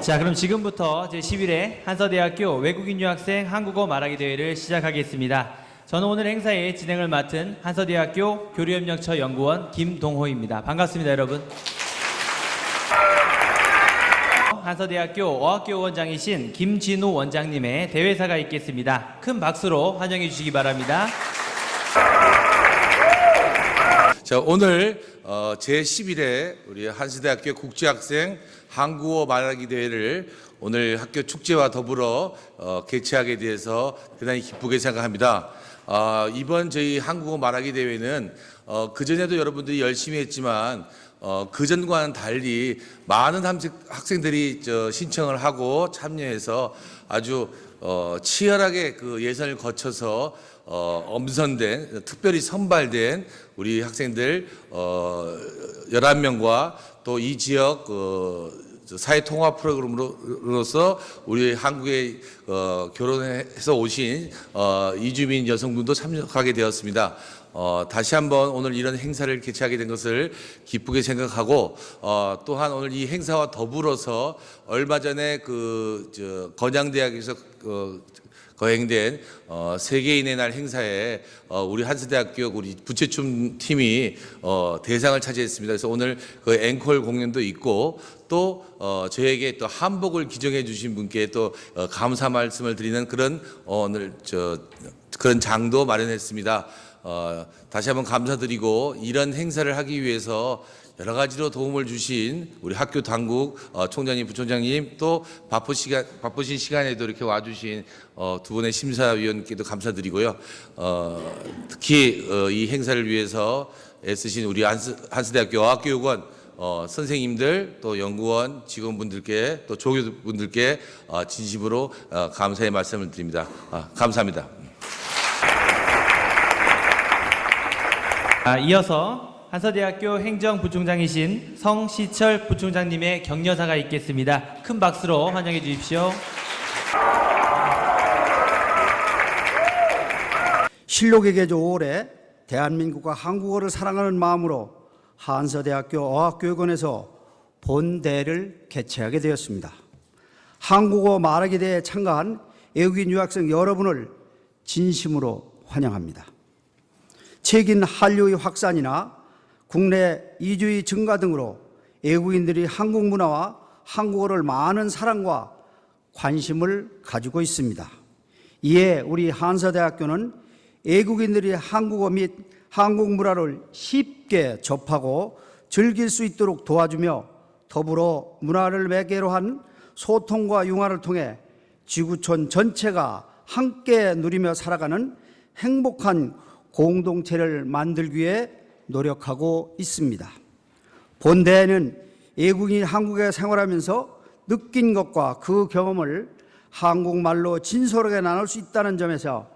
자, 그럼 지금부터 제11회 한서대학교 외국인 유학생 한국어 말하기 대회를 시작하겠습니다. 저는 오늘 행사의 진행을 맡은 한서대학교 교류협력처 연구원 김동호입니다. 반갑습니다, 여러분. 한서대학교 어학교원장이신 김진우 원장님의 대회사가 있겠습니다. 큰 박수로 환영해 주시기 바랍니다. 자, 오늘 제11회 우리 한서대학교 국제학생 한국어 말하기 대회를 오늘 학교 축제와 더불어 개최하게 돼서 대단히 기쁘게 생각합니다. 이번 저희 한국어 말하기 대회는 그전에도 여러분들이 열심히 했지만 그전과는 달리 많은 학생들이 신청을 하고 참여해서 아주 치열하게 그 예선을 거쳐서 엄선된, 특별히 선발된 우리 학생들 11명과 또 이 지역 사회통합 프로그램으로서 우리 한국에 결혼해서 오신 이주민 여성분도 참석하게 되었습니다. 다시 한번 오늘 이런 행사를 개최하게 된 것을 기쁘게 생각하고 또한 오늘 이 행사와 더불어서 얼마 전에 건양대학에서 거행된 세계인의 날 행사에 우리 한서대학교 우리 부채춤 팀이 대상을 차지했습니다. 그래서 오늘 그 앵콜 공연도 있고 또 저에게 또 한복을 기증해 주신 분께 또 감사 말씀을 드리는 그런 오늘 그런 장도 마련했습니다. 다시 한번 감사드리고 이런 행사를 하기 위해서 여러 가지로 도움을 주신 우리 학교 당국 총장님, 부총장님 또 바쁘신 시간에도 이렇게 와주신 두 분의 심사위원께도 감사드리고요. 특히 이 행사를 위해서 애쓰신 우리 한서대학교 어학교육원 선생님들 또 연구원 직원분들께 또 조교분들께 진심으로 감사의 말씀을 드립니다. 감사합니다. 이어서 한서대학교 행정부총장이신 성시철 부총장님의 격려사가 있겠습니다. 큰 박수로 환영해 주십시오. 실록의 개조 5월에 대한민국과 한국어를 사랑하는 마음으로 한서대학교 어학교육원에서 본대회를 개최하게 되었습니다. 한국어 말하기 대회에 참가한 외국인 유학생 여러분을 진심으로 환영합니다. 최근 한류의 확산이나 국내 이주의 증가 등으로 외국인들이 한국 문화와 한국어를 많은 사랑과 관심을 가지고 있습니다. 이에 우리 한서대학교는 외국인들이 한국어 및 한국 문화를 쉽게 접하고 즐길 수 있도록 도와주며 더불어 문화를 매개로 한 소통과 융화를 통해 지구촌 전체가 함께 누리며 살아가는 행복한 공동체를 만들기 위해 노력하고 있습니다. 본대회는 외국인이 한국에 생활하면서 느낀 것과 그 경험을 한국말로 진솔하게 나눌 수 있다는 점에서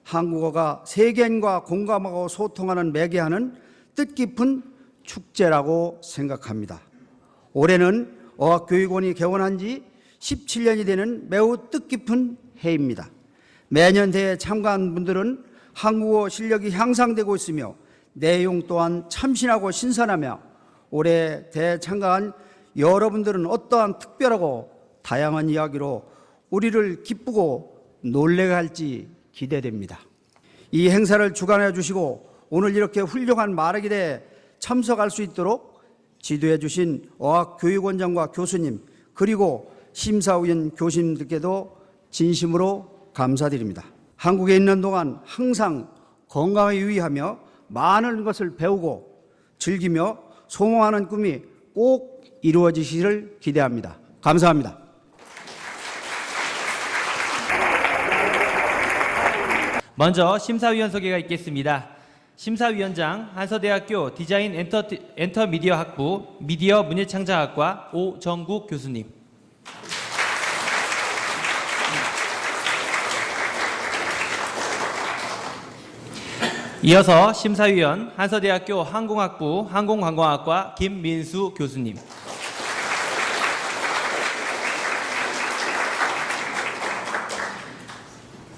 한국어가 세계인과 공감하고 소통하는 매개하는 뜻깊은 축제라고 생각합니다. 올해는 어학교육원이 개원한 지 17년이 되는 매우 뜻깊은 해입니다. 매년 대회에 참가한 분들은 한국어 실력이 향상되고 있으며 내용 또한 참신하고 신선하며 올해 대회에 참가한 여러분들은 어떠한 특별하고 다양한 이야기로 우리를 기쁘고 놀라게 할지 기대됩니다. 이 행사를 주관해 주시고 오늘 이렇게 훌륭한 말하기 대회에 참석할 수 있도록 지도해 주신 어학교육원장과 교수님 그리고 심사위원 교수님들께도 진심으로 감사드립니다. 한국에 있는 동안 항상 건강에 유의하며 많은 것을 배우고 즐기며 소망하는 꿈이 꼭 이루어지시기를 기대합니다. 감사합니다. 먼저 심사위원 소개가 있겠습니다. 심사위원장 한서대학교 디자인 엔터미디어 학부 미디어 문예창작학과 오정국 교수님. 이어서 심사위원 한서대학교 항공학부 항공관광학과 김민수 교수님.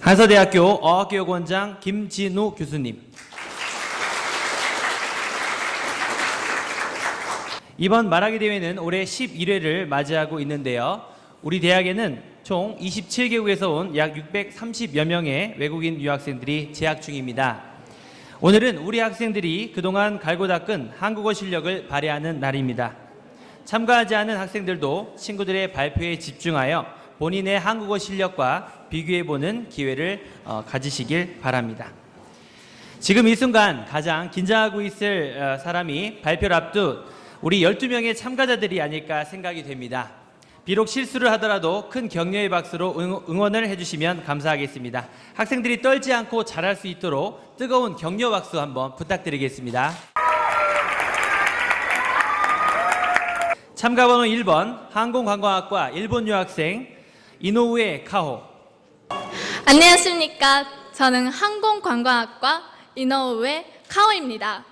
한서대학교 어학교육원장 김진우 교수님. 이번 말하기 대회는 올해 11회를 맞이하고 있는데요. 우리 대학에는 총 27개국에서 온 약 630여 명의 외국인 유학생들이 재학 중입니다. 오늘은 우리 학생들이 그동안 갈고 닦은 한국어 실력을 발휘하는 날입니다. 참가하지 않은 학생들도 친구들의 발표에 집중하여 본인의 한국어 실력과 비교해보는 기회를 가지시길 바랍니다. 지금 이 순간 가장 긴장하고 있을 사람이 발표를 앞둔 우리 12명의 참가자들이 아닐까 생각이 됩니다. 비록 실수를 하더라도 큰 격려의 박수로 응원을 해주시면 감사하겠습니다. 학생들이 떨지 않고 잘할 수 있도록 뜨거운 격려 박수 한번 부탁드리겠습니다. 참가번호 1번 항공관광학과 일본 유학생 이노우에 카호. 안녕하십니까. 저는 항공관광학과 이노우에 카오입니다.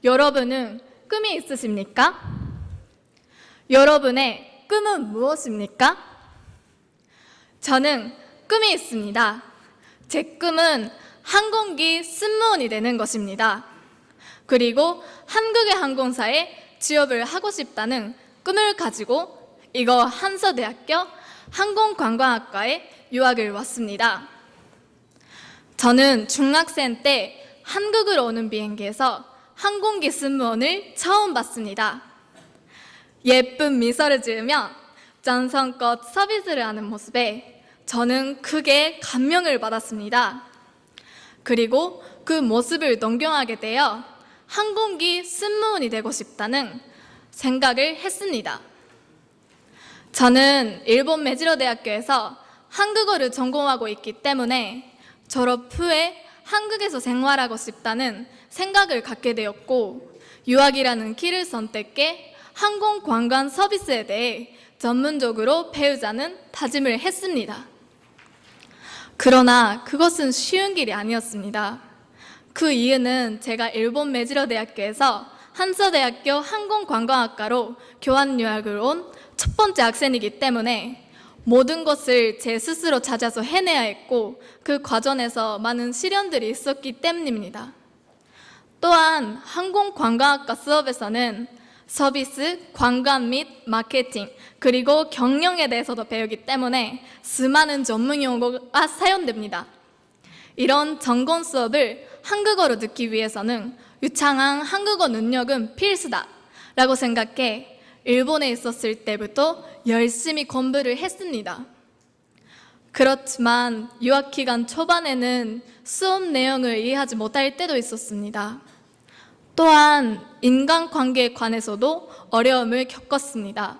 여러분은 꿈이 있으십니까? 여러분의 꿈은 무엇입니까? 저는 꿈이 있습니다. 제 꿈은 항공기 승무원이 되는 것입니다. 그리고 한국의 항공사에 취업을 하고 싶다는 꿈을 가지고 이거 한서대학교 항공관광학과에 유학을 왔습니다. 저는 중학생 때 한국으로 오는 비행기에서 항공기 승무원을 처음 봤습니다. 예쁜 미소를 지으며 정성껏 서비스를 하는 모습에 저는 크게 감명을 받았습니다. 그리고 그 모습을 동경하게 되어 항공기 승무원이 되고 싶다는 생각을 했습니다. 저는 일본 메지로 대학교에서 한국어를 전공하고 있기 때문에 졸업 후에 한국에서 생활하고 싶다는 생각을 갖게 되었고, 유학이라는 길을 선택해 항공관광 서비스에 대해 전문적으로 배우자는 다짐을 했습니다. 그러나 그것은 쉬운 길이 아니었습니다. 그 이유는 제가 일본 메지로 대학교에서 한서대학교 항공관광학과로 교환 유학을 온 첫 번째 학생이기 때문에 모든 것을 제 스스로 찾아서 해내야 했고, 그 과정에서 많은 시련들이 있었기 때문입니다. 또한 항공관광학과 수업에서는 서비스, 관광 및 마케팅, 그리고 경영에 대해서도 배우기 때문에 수많은 전문 용어가 사용됩니다. 이런 전공 수업을 한국어로 듣기 위해서는 유창한 한국어 능력은 필수다라고 생각해 일본에 있었을 때부터 열심히 공부를 했습니다. 그렇지만 유학 기간 초반에는 수업 내용을 이해하지 못할 때도 있었습니다. 또한 인간관계에 관해서도 어려움을 겪었습니다.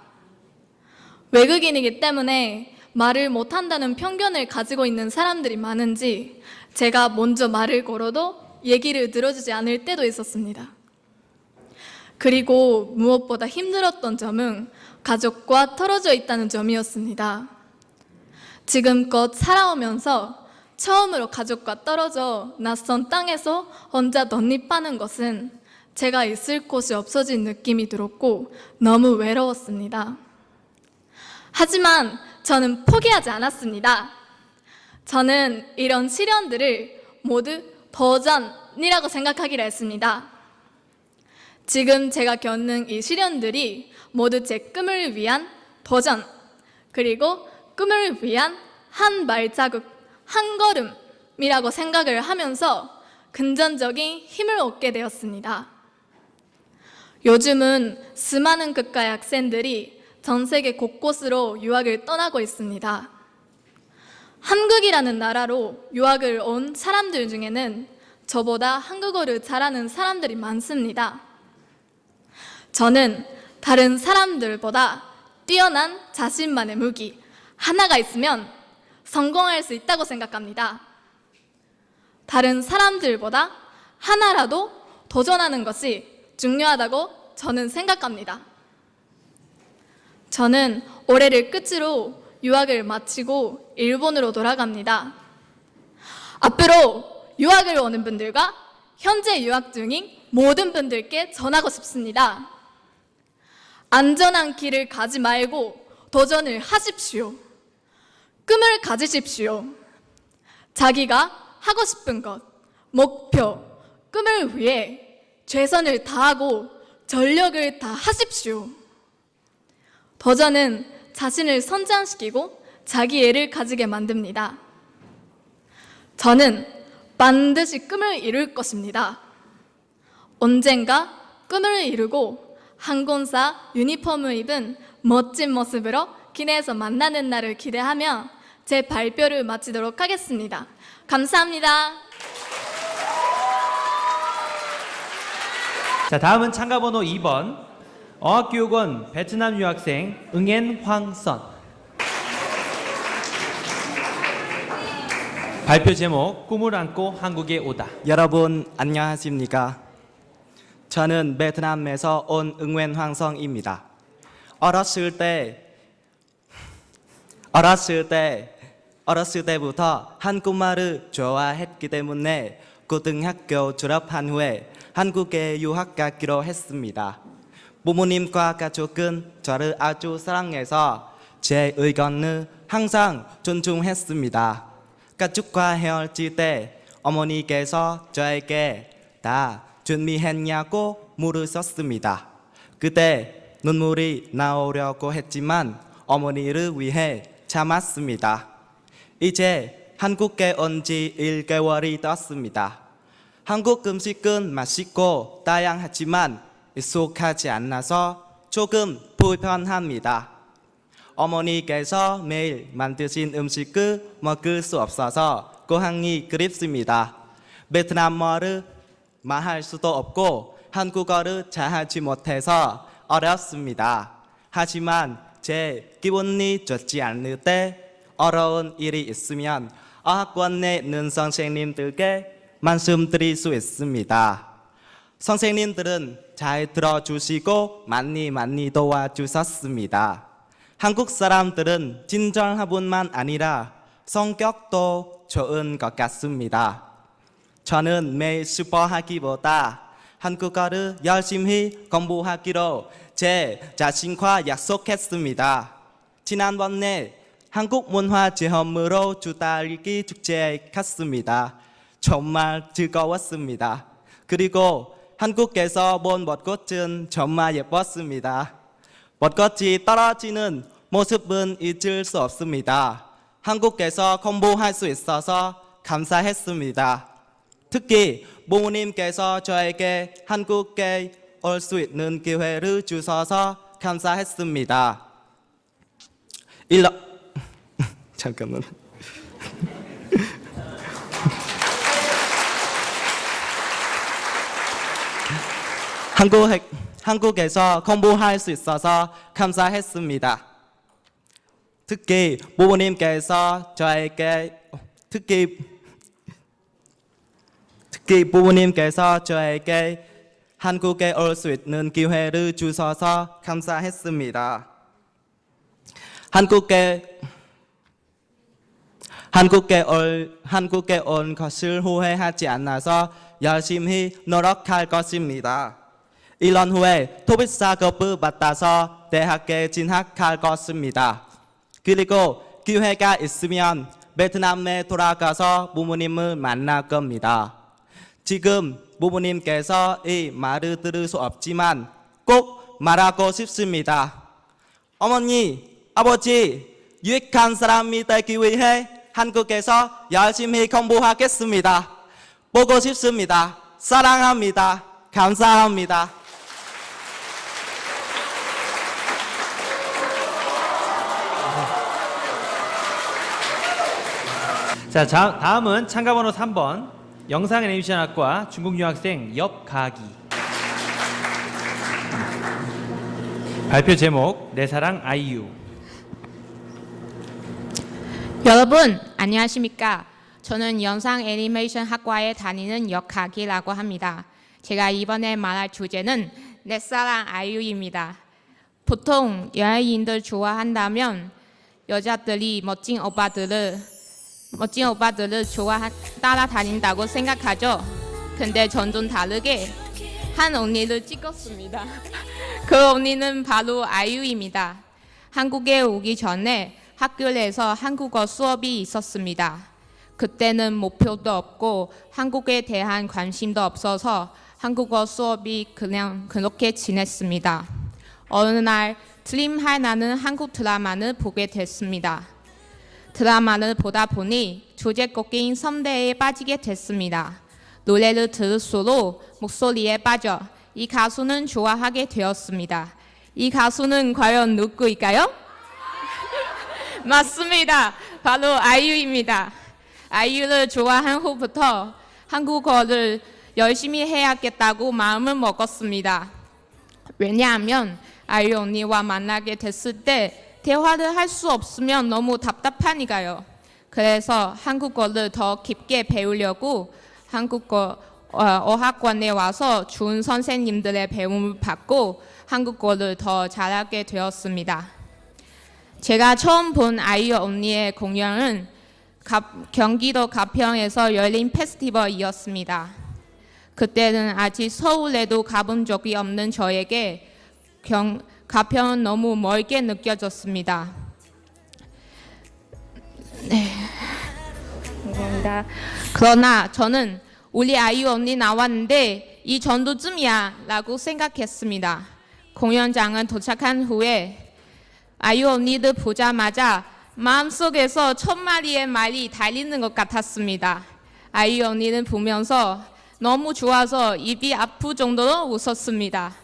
외국인이기 때문에 말을 못한다는 편견을 가지고 있는 사람들이 많은지 제가 먼저 말을 걸어도 얘기를 들어주지 않을 때도 있었습니다. 그리고 무엇보다 힘들었던 점은 가족과 떨어져 있다는 점이었습니다. 지금껏 살아오면서 처음으로 가족과 떨어져 낯선 땅에서 혼자 덧립하는 것은 제가 있을 곳이 없어진 느낌이 들었고 너무 외로웠습니다. 하지만 저는 포기하지 않았습니다. 저는 이런 시련들을 모두 도전이라고 생각하기로 했습니다. 지금 제가 겪는 이 시련들이 모두 제 꿈을 위한 도전, 그리고 꿈을 위한 한 발자국, 한 걸음이라고 생각을 하면서 긍정적인 힘을 얻게 되었습니다. 요즘은 수많은 국가의 학생들이 전 세계 곳곳으로 유학을 떠나고 있습니다. 한국이라는 나라로 유학을 온 사람들 중에는 저보다 한국어를 잘하는 사람들이 많습니다. 저는 다른 사람들보다 뛰어난 자신만의 무기 하나가 있으면 성공할 수 있다고 생각합니다. 다른 사람들보다 하나라도 도전하는 것이 중요하다고 저는 생각합니다. 저는 올해를 끝으로 유학을 마치고 일본으로 돌아갑니다. 앞으로 유학을 오는 분들과 현재 유학 중인 모든 분들께 전하고 싶습니다. 안전한 길을 가지 말고 도전을 하십시오. 꿈을 가지십시오. 자기가 하고 싶은 것, 목표, 꿈을 위해 최선을 다하고 전력을 다하십시오. 도전은 자신을 선장시키고 자기 애를 가지게 만듭니다. 저는 반드시 꿈을 이룰 것입니다. 언젠가 꿈을 이루고 항공사 유니폼을 입은 멋진 모습으로 기내에서 만나는 날을 기대하며 제 발표를 마치도록 하겠습니다. 감사합니다. 자, 다음은 참가번호 2번 어학교육원 베트남 유학생 응엔 황선. 발표 제목 꿈을 안고 한국에 오다. 여러분 안녕하십니까? 저는 베트남에서 온 응웬 황성입니다. 어렸을 때부터 한국말을 좋아했기 때문에 고등학교 졸업한 후에 한국에 유학 가기로 했습니다. 부모님과 가족은 저를 아주 사랑해서 제 의견을 항상 존중했습니다. 가족과 헤어질 때 어머니께서 저에게 다 준비했냐고 물으셨습니다. 그때 눈물이 나오려고 했지만 어머니를 위해 참았습니다. 이제 한국에 온 지 1개월이 됐습니다. 한국 음식은 맛있고 다양하지만 익숙하지 않아서 조금 불편합니다. 어머니께서 매일 만드신 음식을 먹을 수 없어서 고향이 그립습니다. 베트남어를 말할 수도 없고 한국어를 잘하지 못해서 어렵습니다. 하지만 제 기분이 좋지 않을 때 어려운 일이 있으면 어학원에 있는 선생님들께 말씀드릴 수 있습니다. 선생님들은 잘 들어주시고 많이 도와주셨습니다. 한국 사람들은 친절한 뿐만 아니라 성격도 좋은 것 같습니다. 저는 매일 수업하기보다 한국어를 열심히 공부하기로 제 자신과 약속했습니다. 지난번에 한국문화체험으로 주달기 축제에 갔습니다. 정말 즐거웠습니다. 그리고 한국에서 본 벚꽃은 정말 예뻤습니다. 벚꽃이 떨어지는 모습은 잊을 수 없습니다. 한국에서 공부할 수 있어서 감사했습니다. 특히 부모님께서 저에게 한국에 올 수 있는 기회를 주셔서 감사했습니다. 잠깐만. 한국에서 공부할 수 있어서 감사했습니다. 특히 부모님께서 저에게 한국에 올 수 있는 기회를 주셔서 감사했습니다. 한국에 온 것을 후회하지 않아서 열심히 노력할 것입니다. 1년 후에 토익 시급을 받아서 대학에 진학할 것입니다. 그리고 기회가 있으면 베트남에 돌아가서 부모님을 만날 겁니다. 지금 부모님께서 이 말을 들을 수 없지만 꼭 말하고 싶습니다. 어머니, 아버지, 유익한 사람이 되기 위해 한국에서 열심히 공부하겠습니다. 보고 싶습니다. 사랑합니다. 감사합니다. 자, 다음은 참가번호 3번 영상 애니메이션학과 중국 유학생 엽가기. 발표 제목 내 사랑 아이유. 여러분 안녕하십니까? 저는 영상 애니메이션 학과에 다니는 역학이라고 합니다. 제가 이번에 말할 주제는 내 사랑 아이유입니다. 보통 연예인들 좋아한다면 여자들이 멋진 오빠들을 따라다닌다고 생각하죠. 근데 전 좀 다르게 한 언니를 찍었습니다. 그 언니는 바로 아이유입니다. 한국에 오기 전에 학교에서 한국어 수업이 있었습니다. 그때는 목표도 없고 한국에 대한 관심도 없어서 한국어 수업이 그냥 그렇게 지냈습니다. 어느 날 드림하이 나는 한국 드라마를 보게 됐습니다. 드라마를 보다 보니 주제곡인 썸데이에 빠지게 됐습니다. 노래를 들을수록 목소리에 빠져 이 가수는 좋아하게 되었습니다. 이 가수는 과연 누구일까요? 맞습니다. 바로 아이유입니다. 아이유를 좋아한 후부터 한국어를 열심히 해야겠다고 마음을 먹었습니다. 왜냐하면 아이유 언니와 만나게 됐을 때 대화를 할 수 없으면 너무 답답하니까요. 그래서 한국어를 더 깊게 배우려고 한국어 어학원에 와서 좋은 선생님들의 배움을 받고 한국어를 더 잘하게 되었습니다. 제가 처음 본 아이유 언니의 공연은 경기도 가평에서 열린 페스티벌이었습니다. 그때는 아직 서울에도 가본 적이 없는 저에게 가평은 너무 멀게 느껴졌습니다. 네, 감사합니다. 그러나 저는 우리 아이유 언니 나왔는데 이 정도쯤이야 라고 생각했습니다. 공연장은 도착한 후에 아이유 언니를 보자마자 마음속에서 1000마리의 말이 달리는 것 같았습니다. 아이유 언니는 보면서 너무 좋아서 입이 아플 정도로 웃었습니다.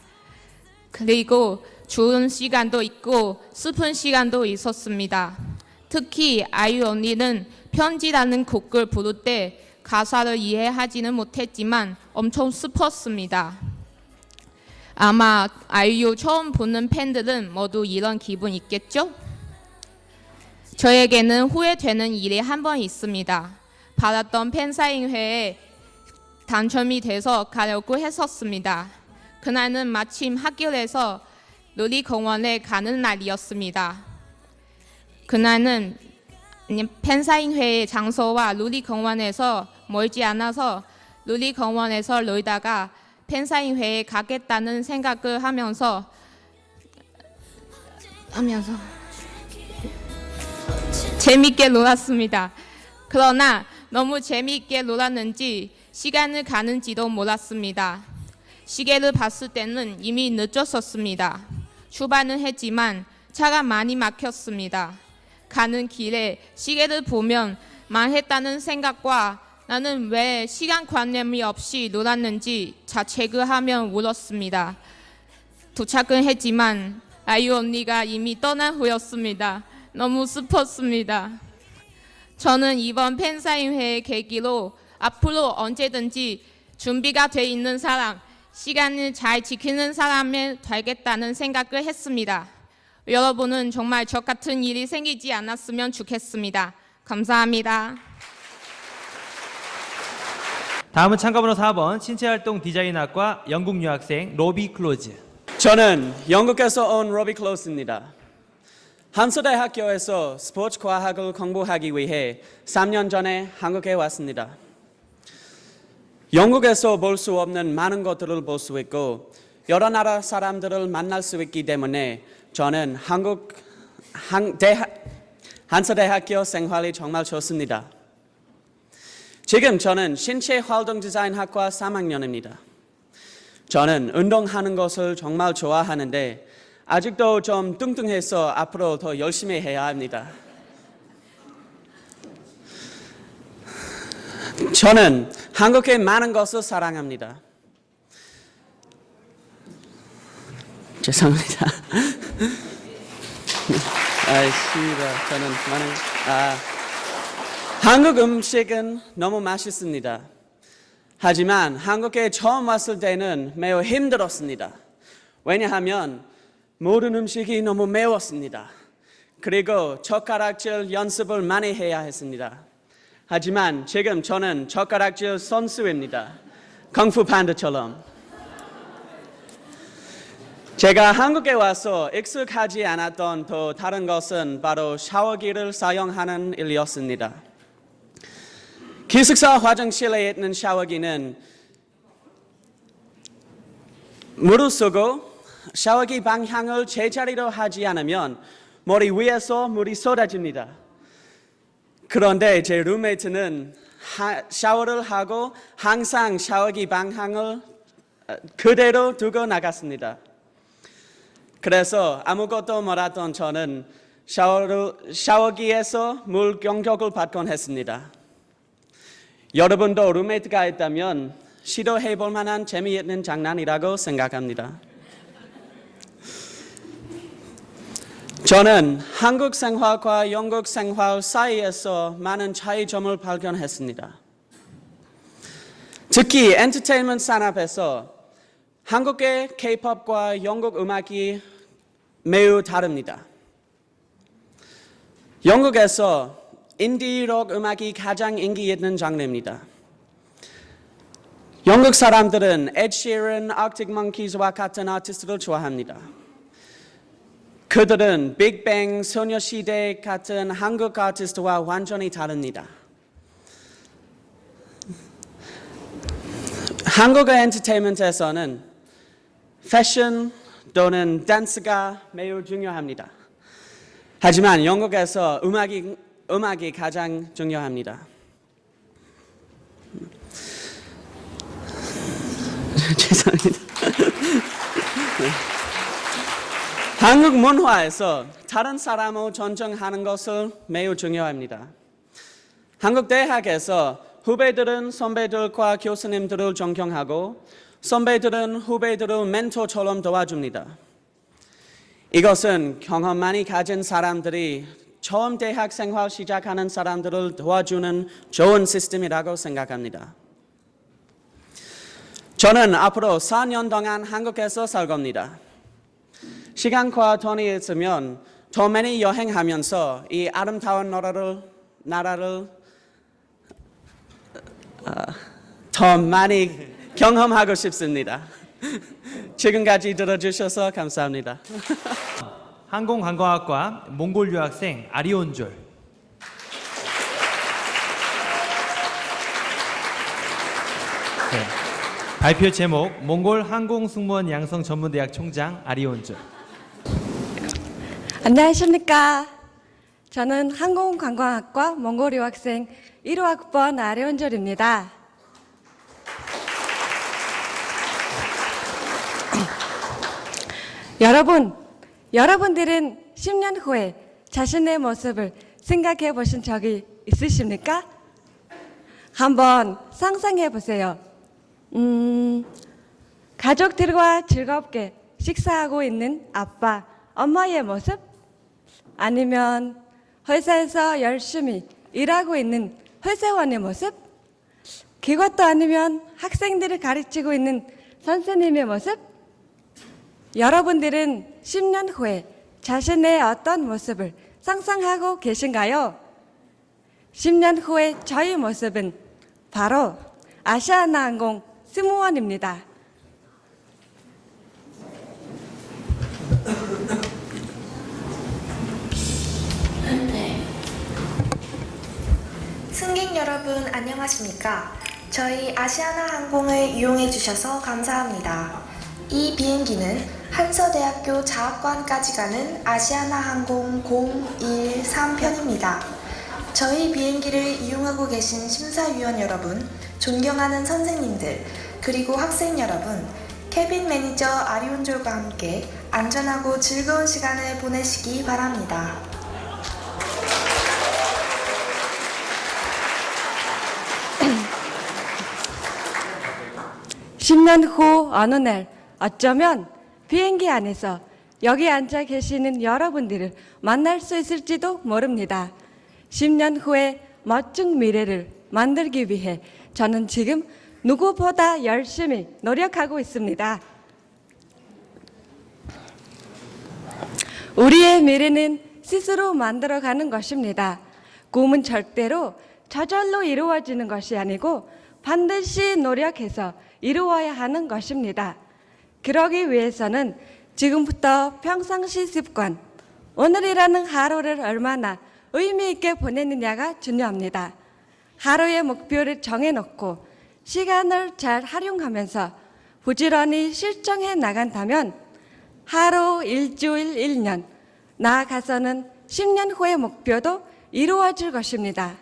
그리고 좋은 시간도 있고 슬픈 시간도 있었습니다. 특히 아이유 언니는 편지라는 곡을 부를 때 가사를 이해하지는 못했지만 엄청 슬펐습니다. 아마 아이유 처음 보는 팬들은 모두 이런 기분 있겠죠? 저에게는 후회되는 일이 한 번 있습니다. 받았던 팬사인회에 당첨이 돼서 가려고 했었습니다. 그날은 마침 학교에서 놀이공원에 가는 날이었습니다. 그날은 팬사인회의 장소와 놀이공원에서 멀지 않아서 놀이공원에서 놀다가 팬사인회에 가겠다는 생각을 하면서 재밌게 놀았습니다. 그러나 너무 재미있게 놀았는지 시간을 가는지도 몰랐습니다. 시계를 봤을 때는 이미 늦었었습니다. 출발은 했지만 차가 많이 막혔습니다. 가는 길에 시계를 보면 망했다는 생각과 나는 왜 시간관념이 없이 놀았는지 자책을 하며 울었습니다. 도착은 했지만 아이유 언니가 이미 떠난 후였습니다. 너무 슬펐습니다. 저는 이번 팬사인회의 계기로 앞으로 언제든지 준비가 돼 있는 사람, 시간을 잘 지키는 사람이 되겠다는 생각을 했습니다. 여러분은 정말 저 같은 일이 생기지 않았으면 좋겠습니다. 감사합니다. 다음은 참가번호 4번 신체활동 디자인학과 영국 유학생 로비 클로즈. 저는 영국에서 온 로비 클로스입니다. 한서대학교에서 스포츠 과학을 공부하기 위해 3년 전에 한국에 왔습니다. 영국에서 볼 수 없는 많은 것들을 볼 수 있고 여러 나라 사람들을 만날 수 있기 때문에 저는 한서대학교 생활이 정말 좋습니다. 지금 저는 신체활동디자인학과 3학년입니다. 저는 운동하는 것을 정말 좋아하는데 아직도 좀 뚱뚱해서 앞으로 더 열심히 해야 합니다. 저는 한국의 많은 것을 사랑합니다. 죄송합니다. 저는 한국 음식은 너무 맛있습니다. 하지만 한국에 처음 왔을 때는 매우 힘들었습니다. 왜냐하면 모든 음식이 너무 매웠습니다. 그리고 젓가락질 연습을 많이 해야 했습니다. 하지만 지금 저는 젓가락질 선수입니다. 쿵푸 판다처럼. 제가 한국에 와서 익숙하지 않았던 또 다른 것은 바로 샤워기를 사용하는 일이었습니다. 기숙사 화장실에 있는 샤워기는 물을 쓰고 샤워기 방향을 제자리로 하지 않으면 머리 위에서 물이 쏟아집니다. 그런데 제 룸메이트는 샤워를 하고 항상 샤워기 방향을 그대로 두고 나갔습니다. 그래서 아무것도 몰랐던 저는 샤워기에서 물 공격을 받곤 했습니다. 여러분도 룸메이트가 있다면 시도해볼 만한 재미있는 장난이라고 생각합니다. 저는 한국 생활과 영국 생활 사이에서 많은 차이점을 발견했습니다. 특히 엔터테인먼트 산업에서 한국의 K-팝과 영국 음악이 매우 다릅니다. 영국에서 인디록 음악이 가장 인기 있는 장르입니다. 영국 사람들은 에드 시런, 아크틱 먼키즈와 같은 아티스트를 좋아합니다. 그들은 빅뱅, 소녀시대 같은 한국 아티스트와 완전히 다릅니다. 한국의 엔터테인먼트에서는 패션 또는 댄스가 매우 중요합니다. 하지만 영국에서 음악이 가장 중요합니다. 죄송합니다. 한국 문화에서 다른 사람을 존중하는 것을 매우 중요합니다. 한국 대학에서 후배들은 선배들과 교수님들을 존경하고 선배들은 후배들을 멘토처럼 도와줍니다. 이것은 경험 많이 가진 사람들이 처음 대학 생활 시작하는 사람들을 도와주는 좋은 시스템이라고 생각합니다. 저는 앞으로 4년 동안 한국에서 살 겁니다. 시간과 돈이 있으면 더 많이 여행하면서 이 아름다운 나라를 더 많이 경험하고 싶습니다. 지금까지 들어주셔서 감사합니다. 항공관광학과 몽골 유학생 아리온졸. 네. 발표 제목 몽골 항공승무원 양성 전문대학 총장 아리온졸. 안녕하십니까. 저는 항공관광학과 몽골 유학생 1호 학번 아리온졸입니다. 여러분들은 10년 후에 자신의 모습을 생각해 보신 적이 있으십니까? 한번 상상해 보세요. 가족들과 즐겁게 식사하고 있는 아빠, 엄마의 모습? 아니면 회사에서 열심히 일하고 있는 회사원의 모습? 그것도 아니면 학생들을 가르치고 있는 선생님의 모습? 여러분들은 10년 후에 자신의 어떤 모습을 상상하고 계신가요? 10년 후에 저희 모습은 바로 아시아나항공 승무원입니다. 승객 여러분 안녕하십니까? 저희 아시아나항공을 이용해 주셔서 감사합니다. 이 비행기는 한서대학교 자학관까지 가는 아시아나항공 013편입니다. 저희 비행기를 이용하고 계신 심사위원 여러분, 존경하는 선생님들, 그리고 학생 여러분, 캐빈 매니저 아리온졸과 함께 안전하고 즐거운 시간을 보내시기 바랍니다. (10년) 후 어느 날 어쩌면 비행기 안에서 여기 앉아 계시는 여러분들을 만날 수 있을지도 모릅니다. 10년 후에 멋진 미래를 만들기 위해 저는 지금 누구보다 열심히 노력하고 있습니다. 우리의 미래는 스스로 만들어가는 것입니다. 꿈은 절대로 저절로 이루어지는 것이 아니고 반드시 노력해서 이루어야 하는 것입니다. 그러기 위해서는 지금부터 평상시 습관, 오늘이라는 하루를 얼마나 의미 있게 보내느냐가 중요합니다. 하루의 목표를 정해놓고 시간을 잘 활용하면서 부지런히 실천해 나간다면 하루, 일주일, 1년, 나아가서는 10년 후의 목표도 이루어질 것입니다.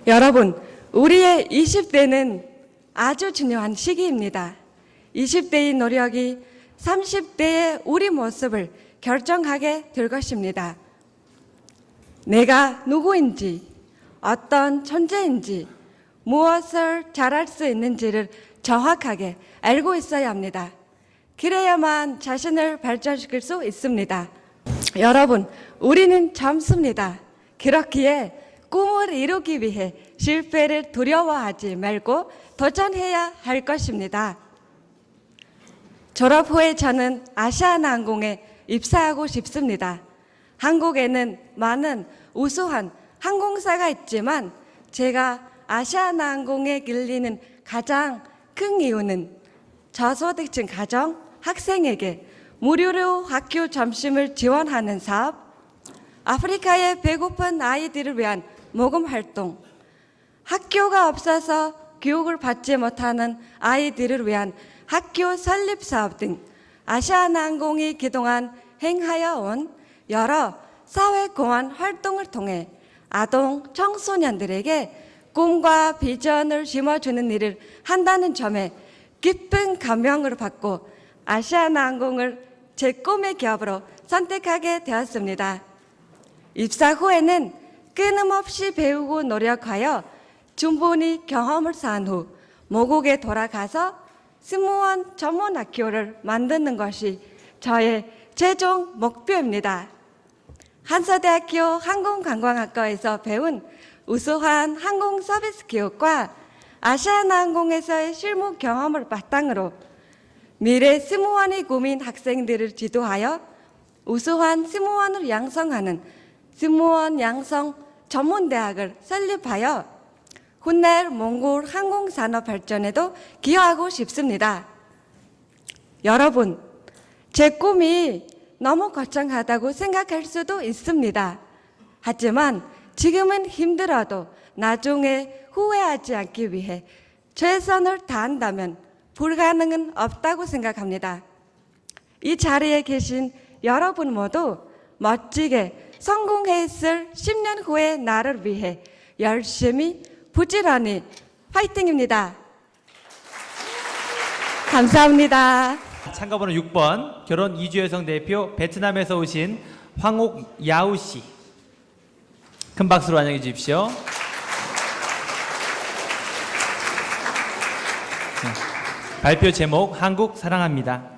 여러분, 우리의 20대는 아주 중요한 시기입니다. 20대의 노력이 30대의 우리 모습을 결정하게 될 것입니다. 내가 누구인지, 어떤 존재인지, 무엇을 잘할 수 있는지를 정확하게 알고 있어야 합니다. 그래야만 자신을 발전시킬 수 있습니다. 여러분, 우리는 젊습니다. 그렇기에 꿈을 이루기 위해 실패를 두려워하지 말고 도전해야 할 것입니다. 졸업 후에 저는 아시아나항공에 입사하고 싶습니다. 한국에는 많은 우수한 항공사가 있지만 제가 아시아나항공에 길리는 가장 큰 이유는 저소득층 가정, 학생에게 무료로 학교 점심을 지원하는 사업, 아프리카의 배고픈 아이들을 위한 모금 활동, 학교가 없어서 교육을 받지 못하는 아이들을 위한 학교 설립 사업 등 아시아나항공이 그동안 행하여 온 여러 사회공헌 활동을 통해 아동 청소년들에게 꿈과 비전을 심어주는 일을 한다는 점에 깊은 감명을 받고 아시아나항공을 제 꿈의 기업으로 선택하게 되었습니다. 입사 후에는 끊임없이 배우고 노력하여 충분히 경험을 쌓은 후 모국에 돌아가서 승무원 전문 학교를 만드는 것이 저의 최종 목표입니다. 한서대학교 항공관광학과에서 배운 우수한 항공 서비스 교육과 아시아나항공에서의 실무 경험을 바탕으로 미래 승무원이 꾸민 학생들을 지도하여 우수한 승무원을 양성하는 승무원 양성 전문대학을 설립하여 훗날 몽골 항공산업 발전에도 기여하고 싶습니다. 여러분, 제 꿈이 너무 거창하다고 생각할 수도 있습니다. 하지만 지금은 힘들어도 나중에 후회하지 않기 위해 최선을 다한다면 불가능은 없다고 생각합니다. 이 자리에 계신 여러분 모두 멋지게 성공했을 10년 후의 나를 위해 열심히 부지런히 화이팅입니다. 감사합니다. 참가번호 6번 결혼 이주 여성 대표 베트남에서 오신 황옥 야우 씨. 큰 박수로 환영해 주십시오. 발표 제목 한국 사랑합니다.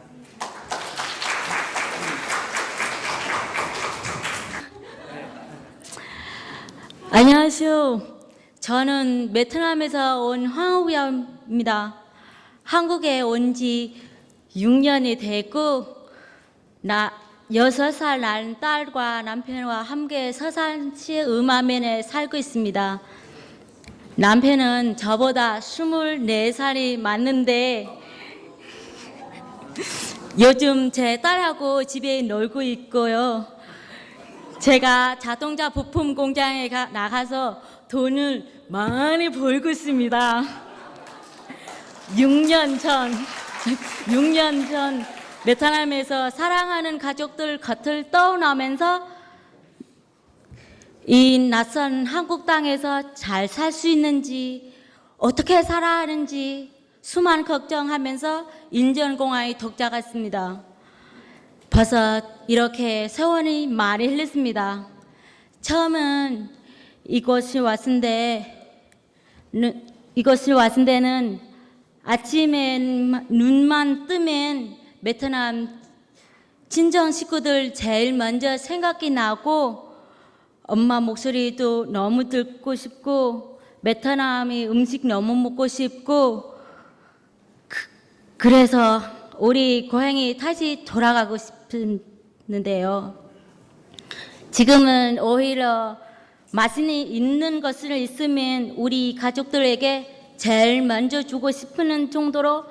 안녕하세요. 저는 베트남에서 온 황옥야입니다. 한국에 온 지 6년이 됐고 6살 난 딸과 남편과 함께 서산시 음암면에 살고 있습니다. 남편은 저보다 24살이 많은데 요즘 제 딸하고 집에 놀고 있고요. 제가 자동차 부품 공장에 나가서 돈을 많이 벌고 있습니다. 6년 전 베트남에서 사랑하는 가족들 곁을 떠나면서 이 낯선 한국 땅에서 잘 살 수 있는지 어떻게 살아야 하는지 수많은 걱정하면서 인천공항에 도착했습니다. 벌써 이렇게 세월이 많이 흘렀습니다. 처음은 이곳을 왔을 때는 아침에 눈만 뜨면 베트남 친정 식구들 제일 먼저 생각이 나고 엄마 목소리도 너무 듣고 싶고 베트남의 음식 너무 먹고 싶고 그래서 우리 고향에 다시 돌아가고 싶은데요. 지금은 오히려 맛이 있는 것을 있으면 우리 가족들에게 제일 먼저 주고 싶은 정도로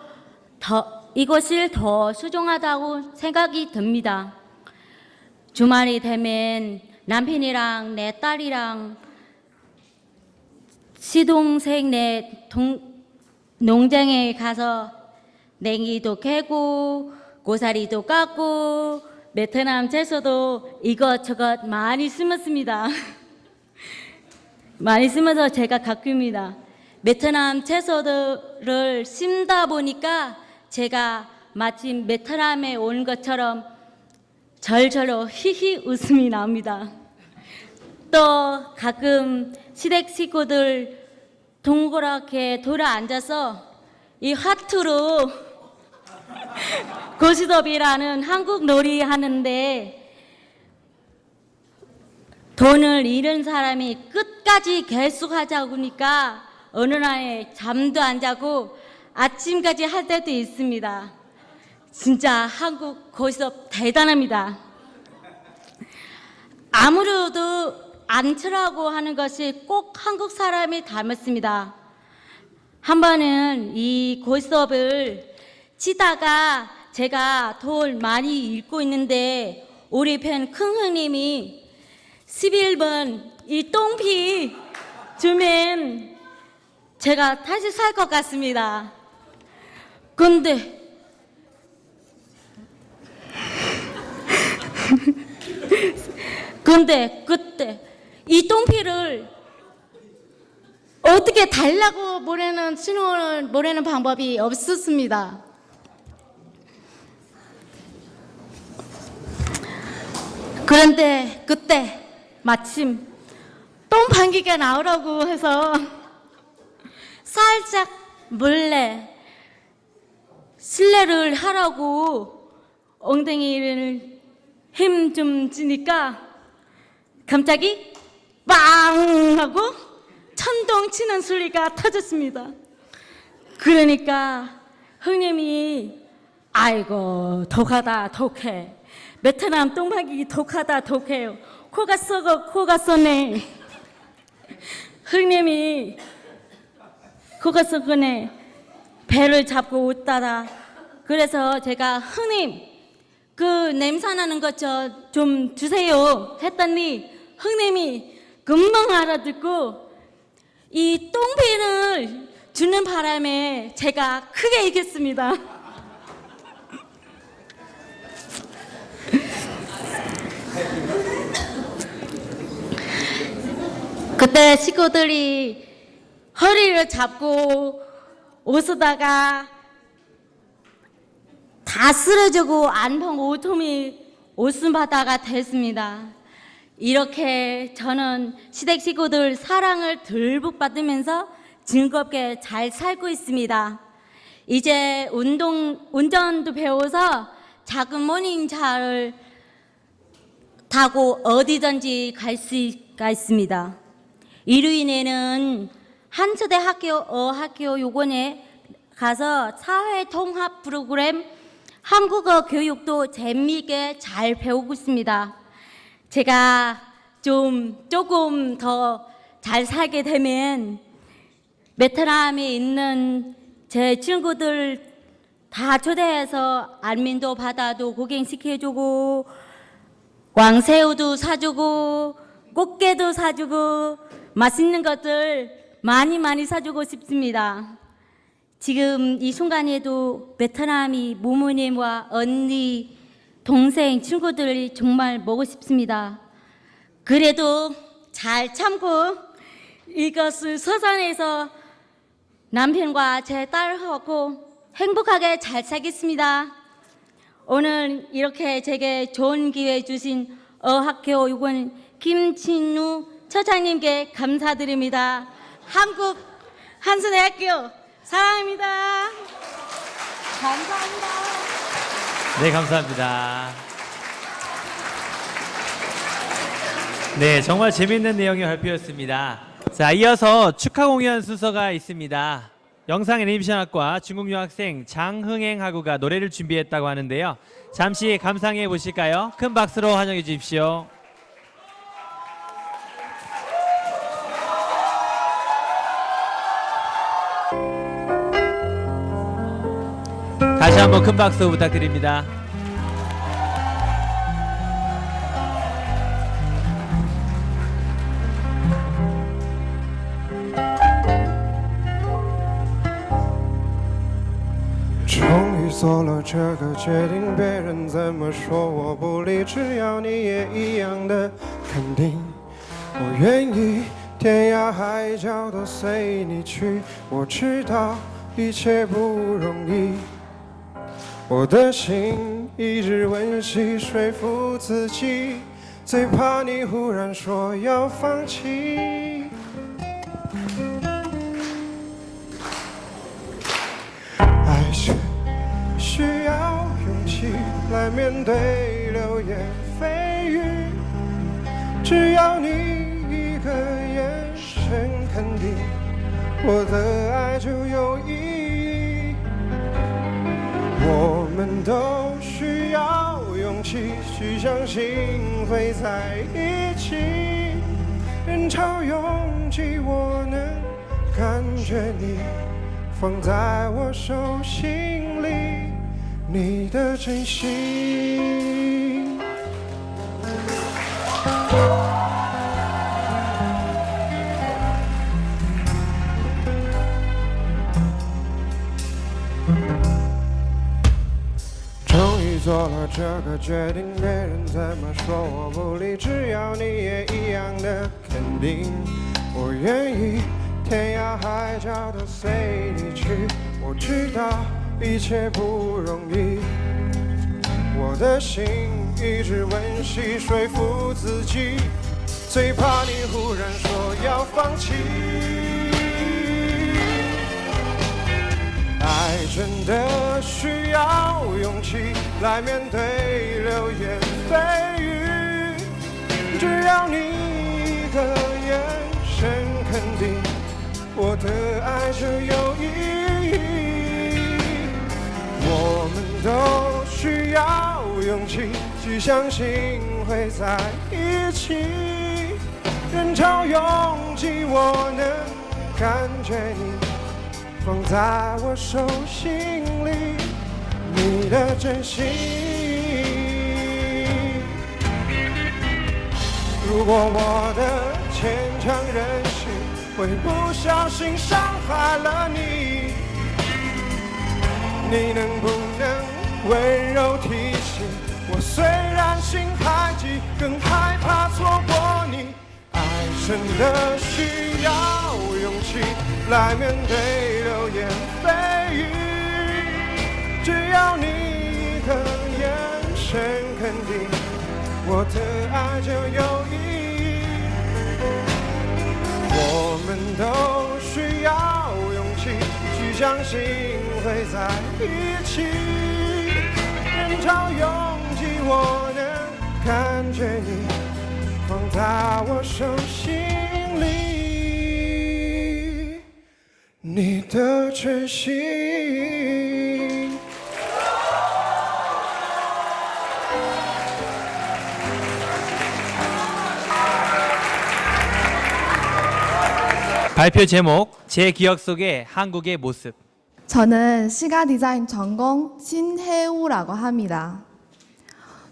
이것을 더 소중하다고 생각이 듭니다. 주말이 되면 남편이랑 내 딸이랑 시동생 내 농장에 가서 냉이도 캐고 고사리도 깎고 베트남 채소도 이것저것 많이 심었습니다. 많이 심어서 제가 가꿉니다. 베트남 채소들을 심다 보니까 제가 마침 베트남에 온 것처럼 절절로 히히 웃음이 나옵니다. 또 가끔 시댁 식구들 동그랗게 돌아 앉아서 이 하트로 고스톱이라는 한국 놀이 하는데 돈을 잃은 사람이 끝까지 계속하자고 하니까 어느 날에 잠도 안 자고 아침까지 할 때도 있습니다. 진짜 한국 고스톱 대단합니다. 아무래도 안 치라고 하는 것이 꼭 한국 사람이 닮았습니다. 한 번은 이 고스톱을 치다가 제가 돌 많이 잃고 있는데 우리 편 큰 형님이 11번 이 똥피 주면 제가 다시 살 것 같습니다. 근데 그때 이 똥피를 어떻게 달라고 보내는 신호를 보내는 방법이 없었습니다. 그런데 그때 마침 똥방귀가 나오라고 해서 살짝 몰래 실례를 하라고 엉덩이를 힘 좀 주니까 갑자기 빵 하고 천둥 치는 소리가 터졌습니다. 그러니까 형님이 아이고 독하다 독해, 베트남 똥방귀 독하다 독해요, 코가 썩어 코가 썩네. 형님이 코가 썩네 배를 잡고 웃다가 그래서 제가 형님 그 냄새 나는 것 좀 주세요 했더니 형님이 금방 알아듣고 이 똥핀을 주는 바람에 제가 크게 이겼습니다. 그때 식구들이 허리를 잡고 웃으다가 다 쓰러지고 안방 오tom이 웃음바다가 됐습니다. 이렇게 저는 시댁 식구들 사랑을 듬뿍 받으면서 즐겁게 잘 살고 있습니다. 이제 운전도 배워서 작은 모닝차를 타고 어디든지 갈 수가 있습니다. 일요일에는 한서대학교 어학교 요원에 가서 사회통합 프로그램 한국어 교육도 재미있게 잘 배우고 있습니다. 제가 조금 더 잘 살게 되면 베트남에 있는 제 친구들 다 초대해서 안면도 바다도 구경시켜주고 왕새우도 사주고 꽃게도 사주고 맛있는 것들 많이 사주고 싶습니다. 지금 이 순간에도 베트남이 부모님과 언니, 동생, 친구들이 정말 보고 싶습니다. 그래도 잘 참고 이것을 서산에서 남편과 제 딸하고 행복하게 잘 살겠습니다. 오늘 이렇게 제게 좋은 기회 주신 어학교 요원 김진우 처장님께 감사드립니다. 한국 한서대학교 사랑합니다. 감사합니다. 네, 감사합니다. 네, 정말 재밌는 내용의 발표였습니다. 자, 이어서 축하 공연 순서가 있습니다. 영상 애니메이션학과 중국 유학생 장흥행 학우가 노래를 준비했다고 하는데요. 잠시 감상해 보실까요? 큰 박수로 환영해 주십시오. 다시 한번 큰 박수 부탁드립니다.终于做了这个决定，别人怎么说我不理，只要你也一样的肯定，我愿意天涯海角都随你去。我知道一切不容易，我的心一直温习说服自己，最怕你忽然说要放弃。爱是需要勇气来面对流言蜚语，只要你一个眼神肯定，我的爱就有意义。我们都需要勇气去相信会在一起，人潮拥挤，我能感觉你放在我手心里，你的真心。终于做了这个决定，别人怎么说我不理，只要你也一样的肯定，我愿意天涯海角都随你去。我知道一切不容易，我的心一直温习说服自己，最怕你忽然说要放弃。爱真的需要勇气来面对流言蜚语，只要你一个眼神肯定，我的爱就有意义。我们都需要勇气去相信会在一起，人潮拥挤，我能感觉你放在我手心里，你的真心。如果我的牵强任性会不小心伤害了你，你能不能温柔提醒我？虽然心太急，更害怕错过你。爱真的需要勇气来面对流言蜚语，只要你一个眼神肯定，我的爱就有意义。我们都需要勇气去相信会在一起，人潮拥挤，我能感觉你放在我手心里，你的真心。발표 제목 제 기억 속의 한국의 모습. 저는 시가 디자인 전공 신혜우라고 합니다.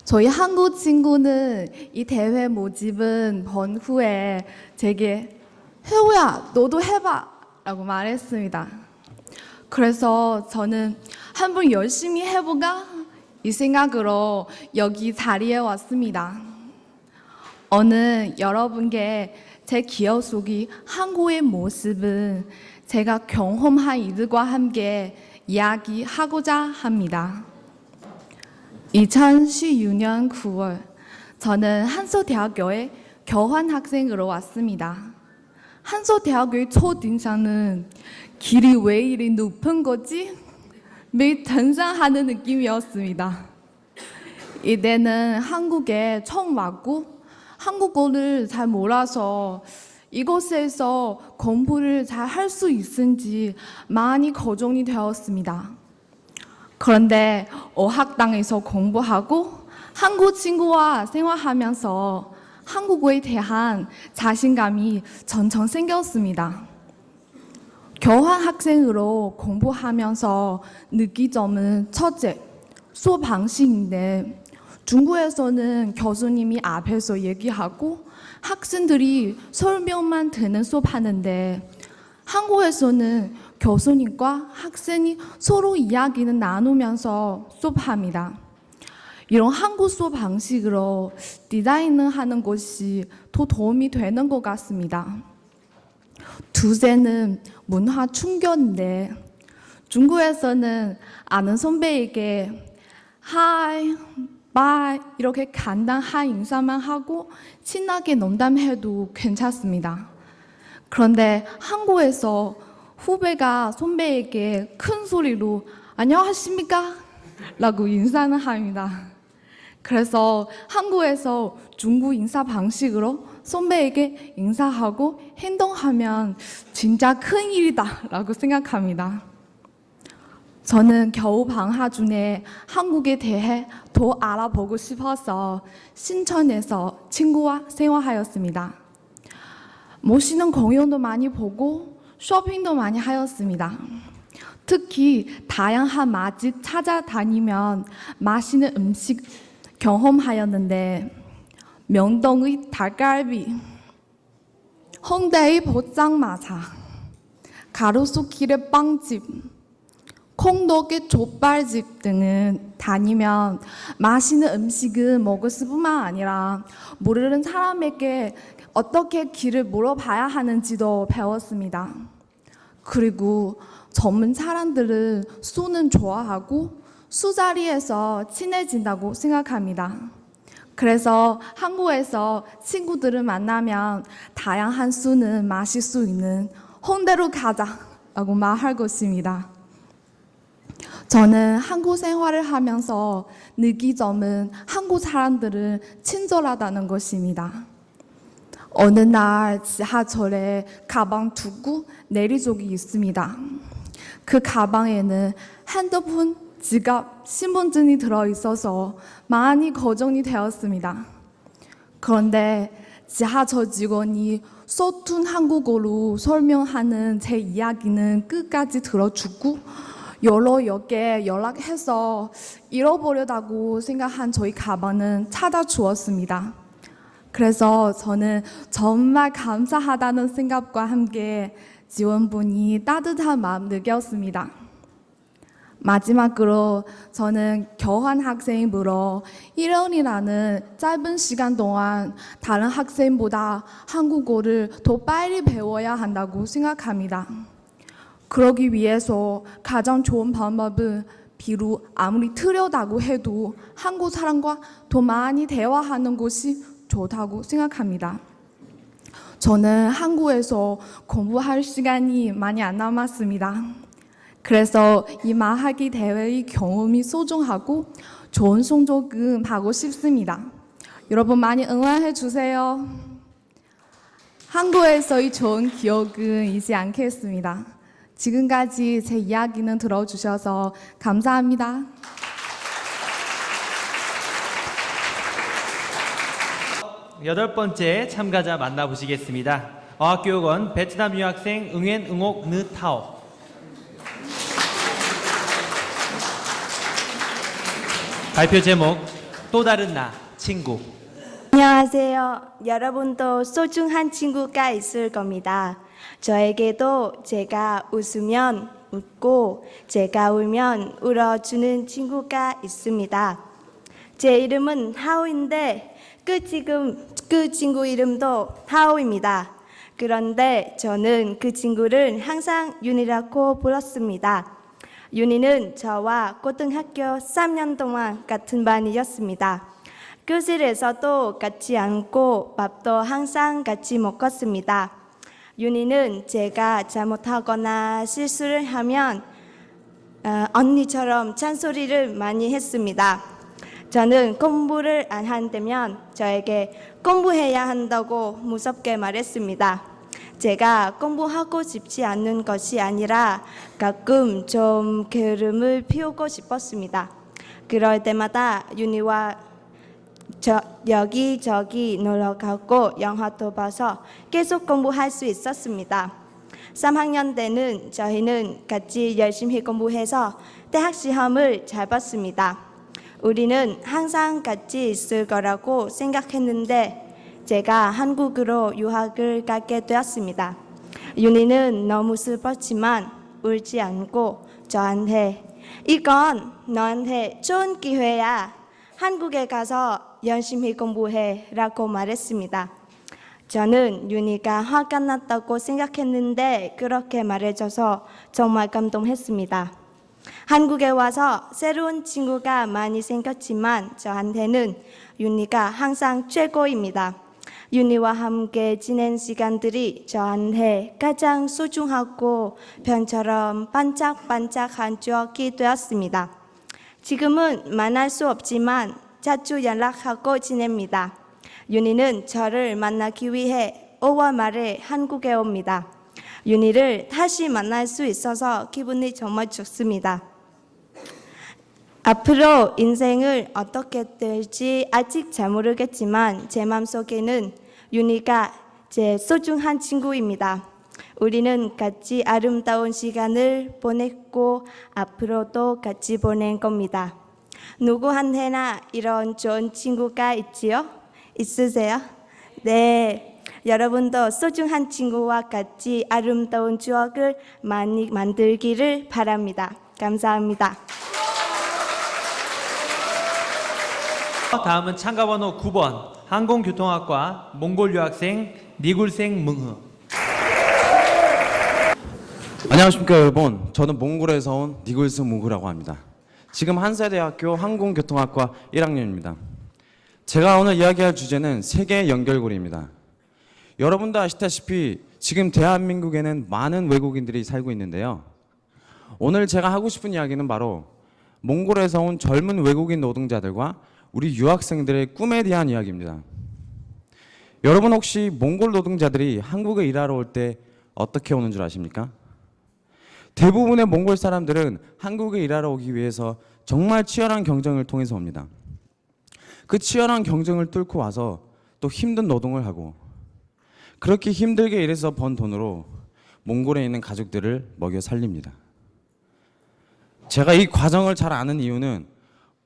저희 한국 친구는 이 대회 모집은 본 후에 제게 혜우야 너도 해봐 라고 말했습니다. 그래서 저는 한번 열심히 해볼까 이 생각으로 여기 자리에 왔습니다. 오늘 여러분께 제 기억 속의 한국의 모습은 제가 경험한 이들과 함께 이야기하고자 합니다. 2016년 9월 저는 한서대학교에 교환학생으로 왔습니다. 한서대학교의 첫인상은 길이 왜 이리 높은 거지? 매일 등산하는 느낌이었습니다. 이때는 한국에 처음 왔고 한국어를 잘 몰라서 이곳에서 공부를 잘 할 수 있은지 많이 걱정이 되었습니다. 그런데 어학당에서 공부하고 한국 친구와 생활하면서 한국어에 대한 자신감이 점점 생겼습니다. 교환학생으로 공부하면서 느낀 점은 첫째, 수업 방식인데 중국에서는 교수님이 앞에서 얘기하고 학생들이 설명만 듣는 수업하는데 한국에서는 교수님과 학생이 서로 이야기를 나누면서 수업합니다. 이런 한국 수업 방식으로 디자인을 하는 것이 더 도움이 되는 것 같습니다. 둘째는 문화 충격인데 중국에서는 아는 선배에게 하이, 바이 이렇게 간단한 인사만 하고 친하게 농담해도 괜찮습니다. 그런데 한국에서 후배가 선배에게 큰 소리로 안녕하십니까? 라고 인사는 합니다. 그래서 한국에서 중국 인사 방식으로 선배에게 인사하고 행동하면 진짜 큰일이다 라고 생각합니다. 저는 겨우 방학 중에 한국에 대해 더 알아보고 싶어서 신천에서 친구와 생활하였습니다. 멋있는 공연도 많이 보고 쇼핑도 많이 하였습니다. 특히 다양한 맛집 찾아다니면 맛있는 음식 경험하였는데 명동의 닭갈비, 홍대의 보장마차, 가로수 길의 빵집, 콩덕의 족발집 등은 다니면 맛있는 음식은 먹을 뿐만 아니라 모르는 사람에게 어떻게 길을 물어봐야 하는지도 배웠습니다. 그리고 젊은 사람들은 술은 좋아하고 술자리에서 친해진다고 생각합니다. 그래서 한국에서 친구들을 만나면 다양한 술은 마실 수 있는 홍대로 가자라고 말할 것입니다. 저는 한국 생활을 하면서 느낀 점은 한국 사람들은 친절하다는 것입니다. 어느 날 지하철에 가방 두고 내린 적이 있습니다. 그 가방에는 핸드폰, 지갑, 신분증이 들어있어서 많이 걱정이 되었습니다. 그런데 지하철 직원이 서툰 한국어로 설명하는 제 이야기는 끝까지 들어주고 여러 역에 연락해서 잃어버렸다고 생각한 저희 가방은 찾아주었습니다. 그래서 저는 정말 감사하다는 생각과 함께 지원분이 따뜻한 마음 느꼈습니다. 마지막으로 저는 교환학생이므로 1년이라는 짧은 시간 동안 다른 학생보다 한국어를 더 빨리 배워야 한다고 생각합니다. 그러기 위해서 가장 좋은 방법은 비록 아무리 틀렸다고 해도 한국 사람과 더 많이 대화하는 것이 좋다고 생각합니다. 저는 한국에서 공부할 시간이 많이 안 남았습니다. 그래서 이 말하기 대회의 경험이 소중하고 좋은 성적은 하고 싶습니다. 여러분 많이 응원해 주세요. 한국에서의 좋은 기억은 잊지 않겠습니다. 지금까지 제 이야기는 들어주셔서 감사합니다. 여덟 번째 참가자 만나보시겠습니다. 어학교육원 베트남 유학생 응엔 응옥 느 타오. 발표 제목 또 다른 나 친구. 안녕하세요. 여러분도 소중한 친구가 있을 겁니다. 저에게도 제가 웃으면 웃고 제가 울면 울어주는 친구가 있습니다. 제 이름은 하오인데 그 친구 이름도 하오입니다. 그런데 저는 그 친구를 항상 윤이라고 불렀습니다. 윤이는 저와 고등학교 3년 동안 같은 반이었습니다. 교실에서도 같이 앉고 밥도 항상 같이 먹었습니다. 윤이는 제가 잘못하거나 실수를 하면 언니처럼 잔소리를 많이 했습니다. 저는 공부를 안 한다면 저에게 공부해야 한다고 무섭게 말했습니다. 제가 공부하고 싶지 않는 것이 아니라 가끔 좀 게으름을 피우고 싶었습니다. 그럴 때마다 윤희와 여기저기 놀러 가고 영화도 봐서 계속 공부할 수 있었습니다. 3학년 때는 저희는 같이 열심히 공부해서 대학 시험을 잘 봤습니다. 우리는 항상 같이 있을 거라고 생각했는데 제가 한국으로 유학을 가게 되었습니다. 윤희는 너무 슬펐지만 울지 않고 저한테 이건 너한테 좋은 기회야. 한국에 가서 열심히 공부해 라고 말했습니다. 저는 윤희가 화가 났다고 생각했는데 그렇게 말해줘서 정말 감동했습니다. 한국에 와서 새로운 친구가 많이 생겼지만 저한테는 윤희가 항상 최고입니다. 윤희와 함께 지낸 시간들이 저한테 가장 소중하고 별처럼 반짝반짝한 추억이 되었습니다. 지금은 만날 수 없지만 자주 연락하고 지냅니다. 윤희는 저를 만나기 위해 5월 말에 한국에 옵니다. 윤희를 다시 만날 수 있어서 기분이 정말 좋습니다. 앞으로 인생을 어떻게 될지 아직 잘 모르겠지만 제 마음속에는 윤희가 제 소중한 친구입니다. 우리는 같이 아름다운 시간을 보냈고 앞으로도 같이 보낼 겁니다. 누구한테나 이런 좋은 친구가 있지요? 있으세요? 네, 여러분도 소중한 친구와 같이 아름다운 추억을 많이 만들기를 바랍니다. 감사합니다. 다음은 참가번호 9번 항공교통학과 몽골 유학생 니굴생 뭉흐. 안녕하십니까 여러분. 저는 몽골에서 온 니굴스 뭉흐라고 합니다. 지금 한세대학교 항공교통학과 1학년입니다. 제가 오늘 이야기할 주제는 세계 연결고리입니다. 여러분도 아시다시피 지금 대한민국에는 많은 외국인들이 살고 있는데요. 오늘 제가 하고 싶은 이야기는 바로 몽골에서 온 젊은 외국인 노동자들과 우리 유학생들의 꿈에 대한 이야기입니다. 여러분 혹시 몽골 노동자들이 한국에 일하러 올 때 어떻게 오는 줄 아십니까? 대부분의 몽골 사람들은 한국에 일하러 오기 위해서 정말 치열한 경쟁을 통해서 옵니다. 그 치열한 경쟁을 뚫고 와서 또 힘든 노동을 하고 그렇게 힘들게 일해서 번 돈으로 몽골에 있는 가족들을 먹여 살립니다. 제가 이 과정을 잘 아는 이유는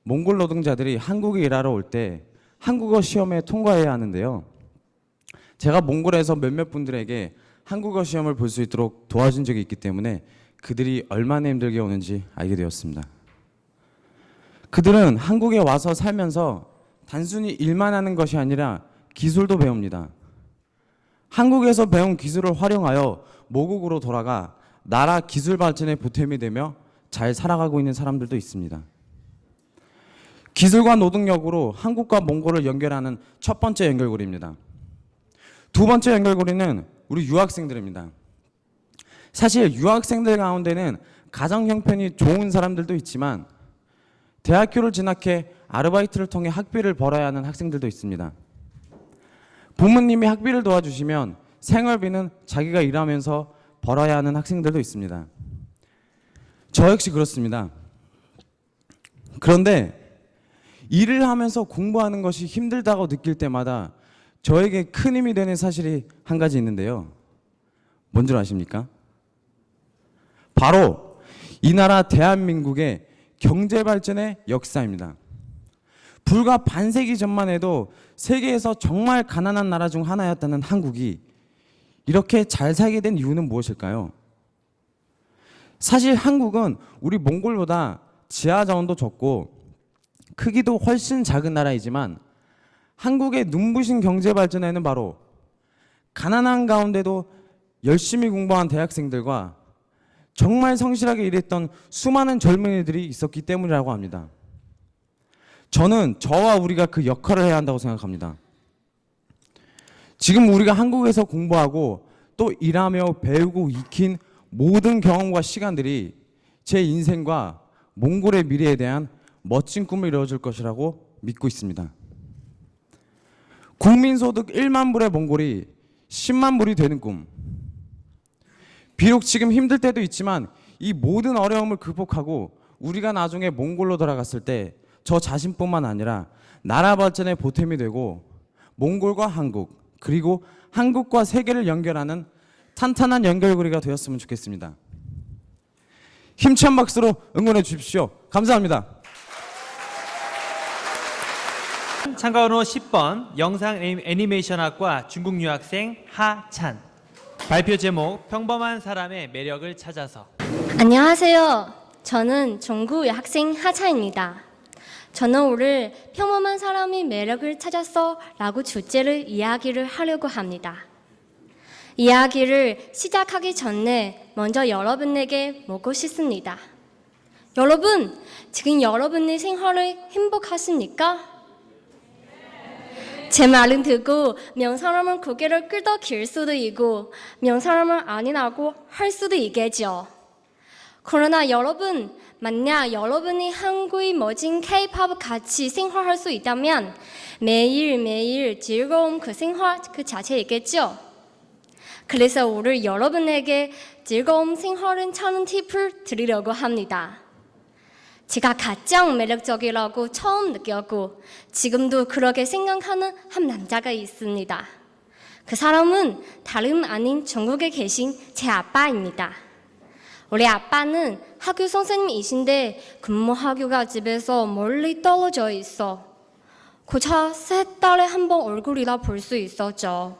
몽골 노동자들이 한국에 일하러 올 때 한국어 시험에 통과해야 하는데요. 제가 몽골에서 몇몇 분들에게 한국어 시험을 볼 수 있도록 도와준 적이 있기 때문에 그들이 얼마나 힘들게 오는지 알게 되었습니다. 그들은 한국에 와서 살면서 단순히 일만 하는 것이 아니라 기술도 배웁니다. 한국에서 배운 기술을 활용하여 모국으로 돌아가 나라 기술 발전에 보탬이 되며 잘 살아가고 있는 사람들도 있습니다. 기술과 노동력으로 한국과 몽골을 연결하는 첫 번째 연결고리입니다. 두 번째 연결고리는 우리 유학생들입니다. 사실 유학생들 가운데는 가정 형편이 좋은 사람들도 있지만 대학교를 진학해 아르바이트를 통해 학비를 벌어야 하는 학생들도 있습니다. 부모님이 학비를 도와주시면 생활비는 자기가 일하면서 벌어야 하는 학생들도 있습니다. 저 역시 그렇습니다. 그런데 일을 하면서 공부하는 것이 힘들다고 느낄 때마다 저에게 큰 힘이 되는 사실이 한 가지 있는데요. 뭔 줄 아십니까? 바로 이 나라 대한민국의 경제 발전의 역사입니다. 불과 반세기 전만 해도 세계에서 정말 가난한 나라 중 하나였다는 한국이 이렇게 잘 살게 된 이유는 무엇일까요? 사실 한국은 우리 몽골보다 지하 자원도 적고 크기도 훨씬 작은 나라이지만 한국의 눈부신 경제 발전에는 바로 가난한 가운데도 열심히 공부한 대학생들과 정말 성실하게 일했던 수많은 젊은이들이 있었기 때문이라고 합니다. 저는 저와 우리가 그 역할을 해야 한다고 생각합니다. 지금 우리가 한국에서 공부하고 또 일하며 배우고 익힌 모든 경험과 시간들이 제 인생과 몽골의 미래에 대한 멋진 꿈을 이루어줄 것이라고 믿고 있습니다. 국민소득 1만 불의 몽골이 10만 불이 되는 꿈. 비록 지금 힘들 때도 있지만 이 모든 어려움을 극복하고 우리가 나중에 몽골로 돌아갔을 때 저 자신뿐만 아니라 나라 발전에 보탬이 되고 몽골과 한국 그리고 한국과 세계를 연결하는 탄탄한 연결고리가 되었으면 좋겠습니다. 힘찬 박수로 응원해 주십시오. 감사합니다. 참가번호 10번 영상 애니메이션학과 중국 유학생 하찬. 발표 제목 평범한 사람의 매력을 찾아서. 안녕하세요. 저는 중국 학생 하찬입니다. 저는 오늘 평범한 사람의 매력을 찾아서 라고 주제를 이야기를 하려고 합니다. 이야기를 시작하기 전에 먼저 여러분에게 묻고 싶습니다. 여러분, 지금 여러분의 생활을 행복하십니까? 제 말은 듣고 명사람은 고개를 끄덕일 수도 있고 명사람은 아니라고 할 수도 있겠죠. 그러나 여러분, 만약 여러분이 한국의 멋진 K-pop 같이 생활할 수 있다면 매일매일 즐거운 그 생활 그 자체이겠죠. 그래서 오늘 여러분에게 즐거운 생활을 찾는 팁을 드리려고 합니다. 제가 가장 매력적이라고 처음 느꼈고 지금도 그렇게 생각하는 한 남자가 있습니다. 그 사람은 다름 아닌 전국에 계신 제 아빠입니다. 우리 아빠는 학교 선생님이신데 근무학교가 집에서 멀리 떨어져 있어 고작 3달에 한 번 얼굴이라 볼 수 있었죠.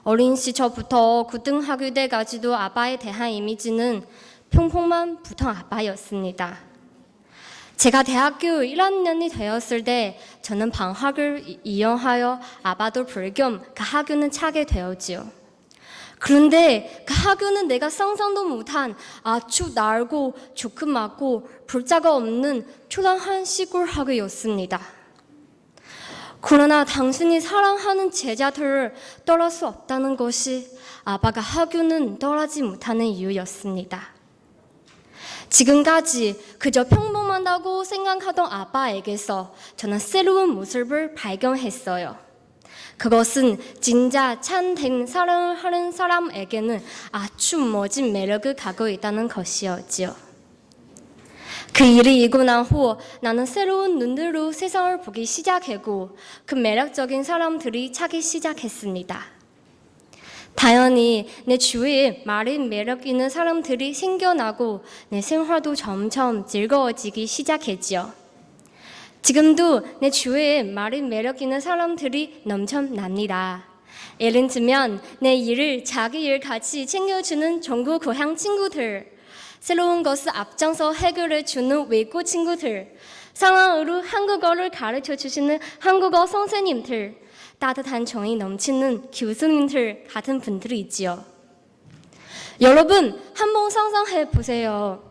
어린 시절부터 고등학교 때까지도 아빠에 대한 이미지는 평범한 보통 아빠였습니다. 제가 대학교 1학년이 되었을 때 저는 방학을 이용하여 아빠도 불겸 그 학교는 차게 되었지요. 그런데 그 학교는 내가 상상도 못한 아주 낡고 조그맣고 불자가 없는 초라한 시골 학교였습니다. 그러나 당신이 사랑하는 제자들을 떠날 수 없다는 것이 아빠가 학교는 떠나지 못하는 이유였습니다. 지금까지 그저 평범하다고 생각하던 아빠에게서 저는 새로운 모습을 발견했어요. 그것은 진짜 참된 사랑을 하는 사람에게는 아주 멋진 매력을 갖고 있다는 것이었지요. 그 일이 있고 난 후 나는 새로운 눈으로 세상을 보기 시작했고 그 매력적인 사람들이 찾기 시작했습니다. 당연히 내 주위에 많은 매력 있는 사람들이 생겨나고 내 생활도 점점 즐거워지기 시작했지요. 지금도 내 주위에 많은 매력 있는 사람들이 넘쳐납니다. 예를 들면 내 일을 자기 일 같이 챙겨주는 전국 고향 친구들, 새로운 것을 앞장서 해결해 주는 외국 친구들, 상황으로 한국어를 가르쳐 주시는 한국어 선생님들, 따뜻한 정이 넘치는 교수님들 같은 분들이 있지요. 여러분, 한번 상상해 보세요.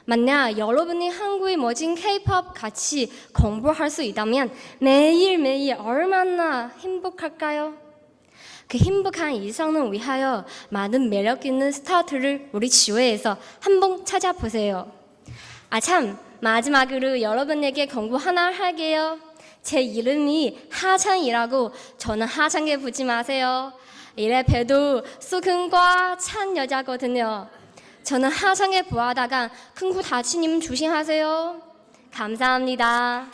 만약 여러분이 한국의 멋진 K-pop 같이 공부할 수 있다면 매일매일 얼마나 행복할까요? 그 행복한 일상을 위하여 많은 매력 있는 스타들을 우리 주위에서 한번 찾아보세요. 참, 마지막으로 여러분에게 공부 하나 할게요. 제 이름이 하찬이라고 저는 하찮게 부르지 마세요. 이래 봬도 수근과 찬 여자거든요. 저는 하찮게 부하다가 큰 코 다치님 조심하세요. 감사합니다.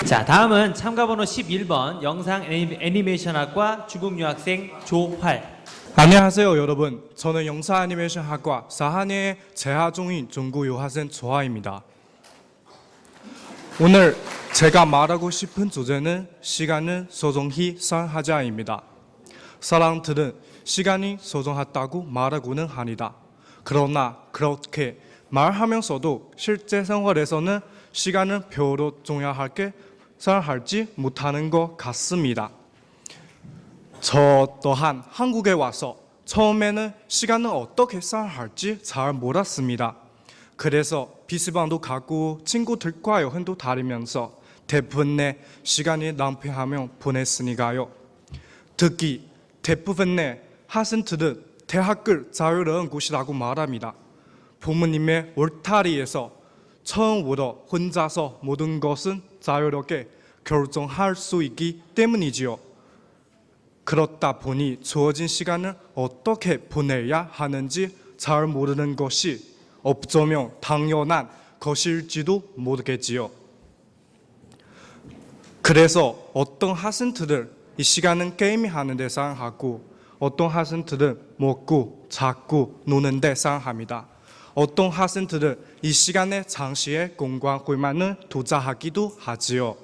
자, 다음은 참가번호 11번 영상 애니메이션학과 중국 유학생 조활. 안녕하세요 여러분. 저는 영상 애니메이션 학과 4학년의 재학 중인 중국 유학생 조아입니다. 오늘 제가 말하고 싶은 주제는 시간을 소중히 사랑하자입니다. 사람들은 시간이 소중하다고 말하고는 합니다. 그러나 그렇게 말하면서도 실제 생활에서는 시간을 별로 중요하게 사랑하지 못하는 것 같습니다. 저 또한 한국에 와서 처음에는 시간을 어떻게 사랑할지 잘 몰랐습니다. 그래서 PC방도 가고 친구들과 여행도 다니면서 대부분의 시간이 낭비하며 보냈으니까요. 특히 대부분의 학생들은 대학을 자유로운 곳이라고 말합니다. 부모님의 울타리에서 처음으로 혼자서 모든 것은 자유롭게 결정할 수 있기 때문이지요. 그렇다 보니 주어진 시간을 어떻게 보내야 하는지 잘 모르는 것이 어쩌면 당연한 것일지도 모르겠지요. 그래서 어떤 학생들은 이 시간은 게임을 하는 데 사용하고 어떤 학생들은 먹고 자고 노는 데 사용합니다. 어떤 학생들은 이 시간에 장시의 공부만을 투자하기도 하지요.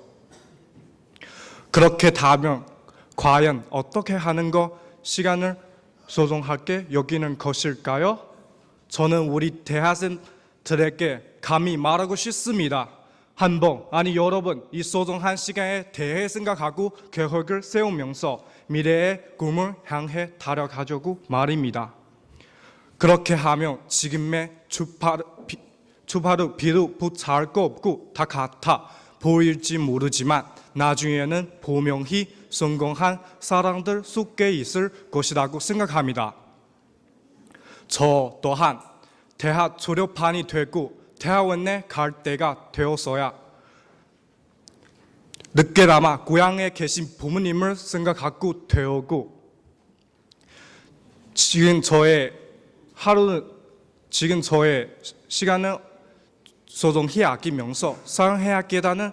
그렇게 다면 과연 어떻게 하는 거 시간을 소중하게 여기는 것일까요? 저는 우리 대학생들에게 감히 말하고 싶습니다. 한 번, 아니 여러 번 이 소중한 시간에 대해 생각하고 계획을 세우면서 미래의 꿈을 향해 달려가자고 말입니다. 그렇게 하면 지금의 주파르 비루 붙잡을 거 없고 다 같아 보일지 모르지만 나중에는 분명히 성공한 사람들 속에 있을 것이라고 생각합니다. 저 또한 대학 졸업반이 되고 대학원에 갈 때가 되었어야 늦게나마 고향에 계신 부모님을 생각하고 되었고 지금 저의 시간을 소중히 아끼면서 사용해야겠다는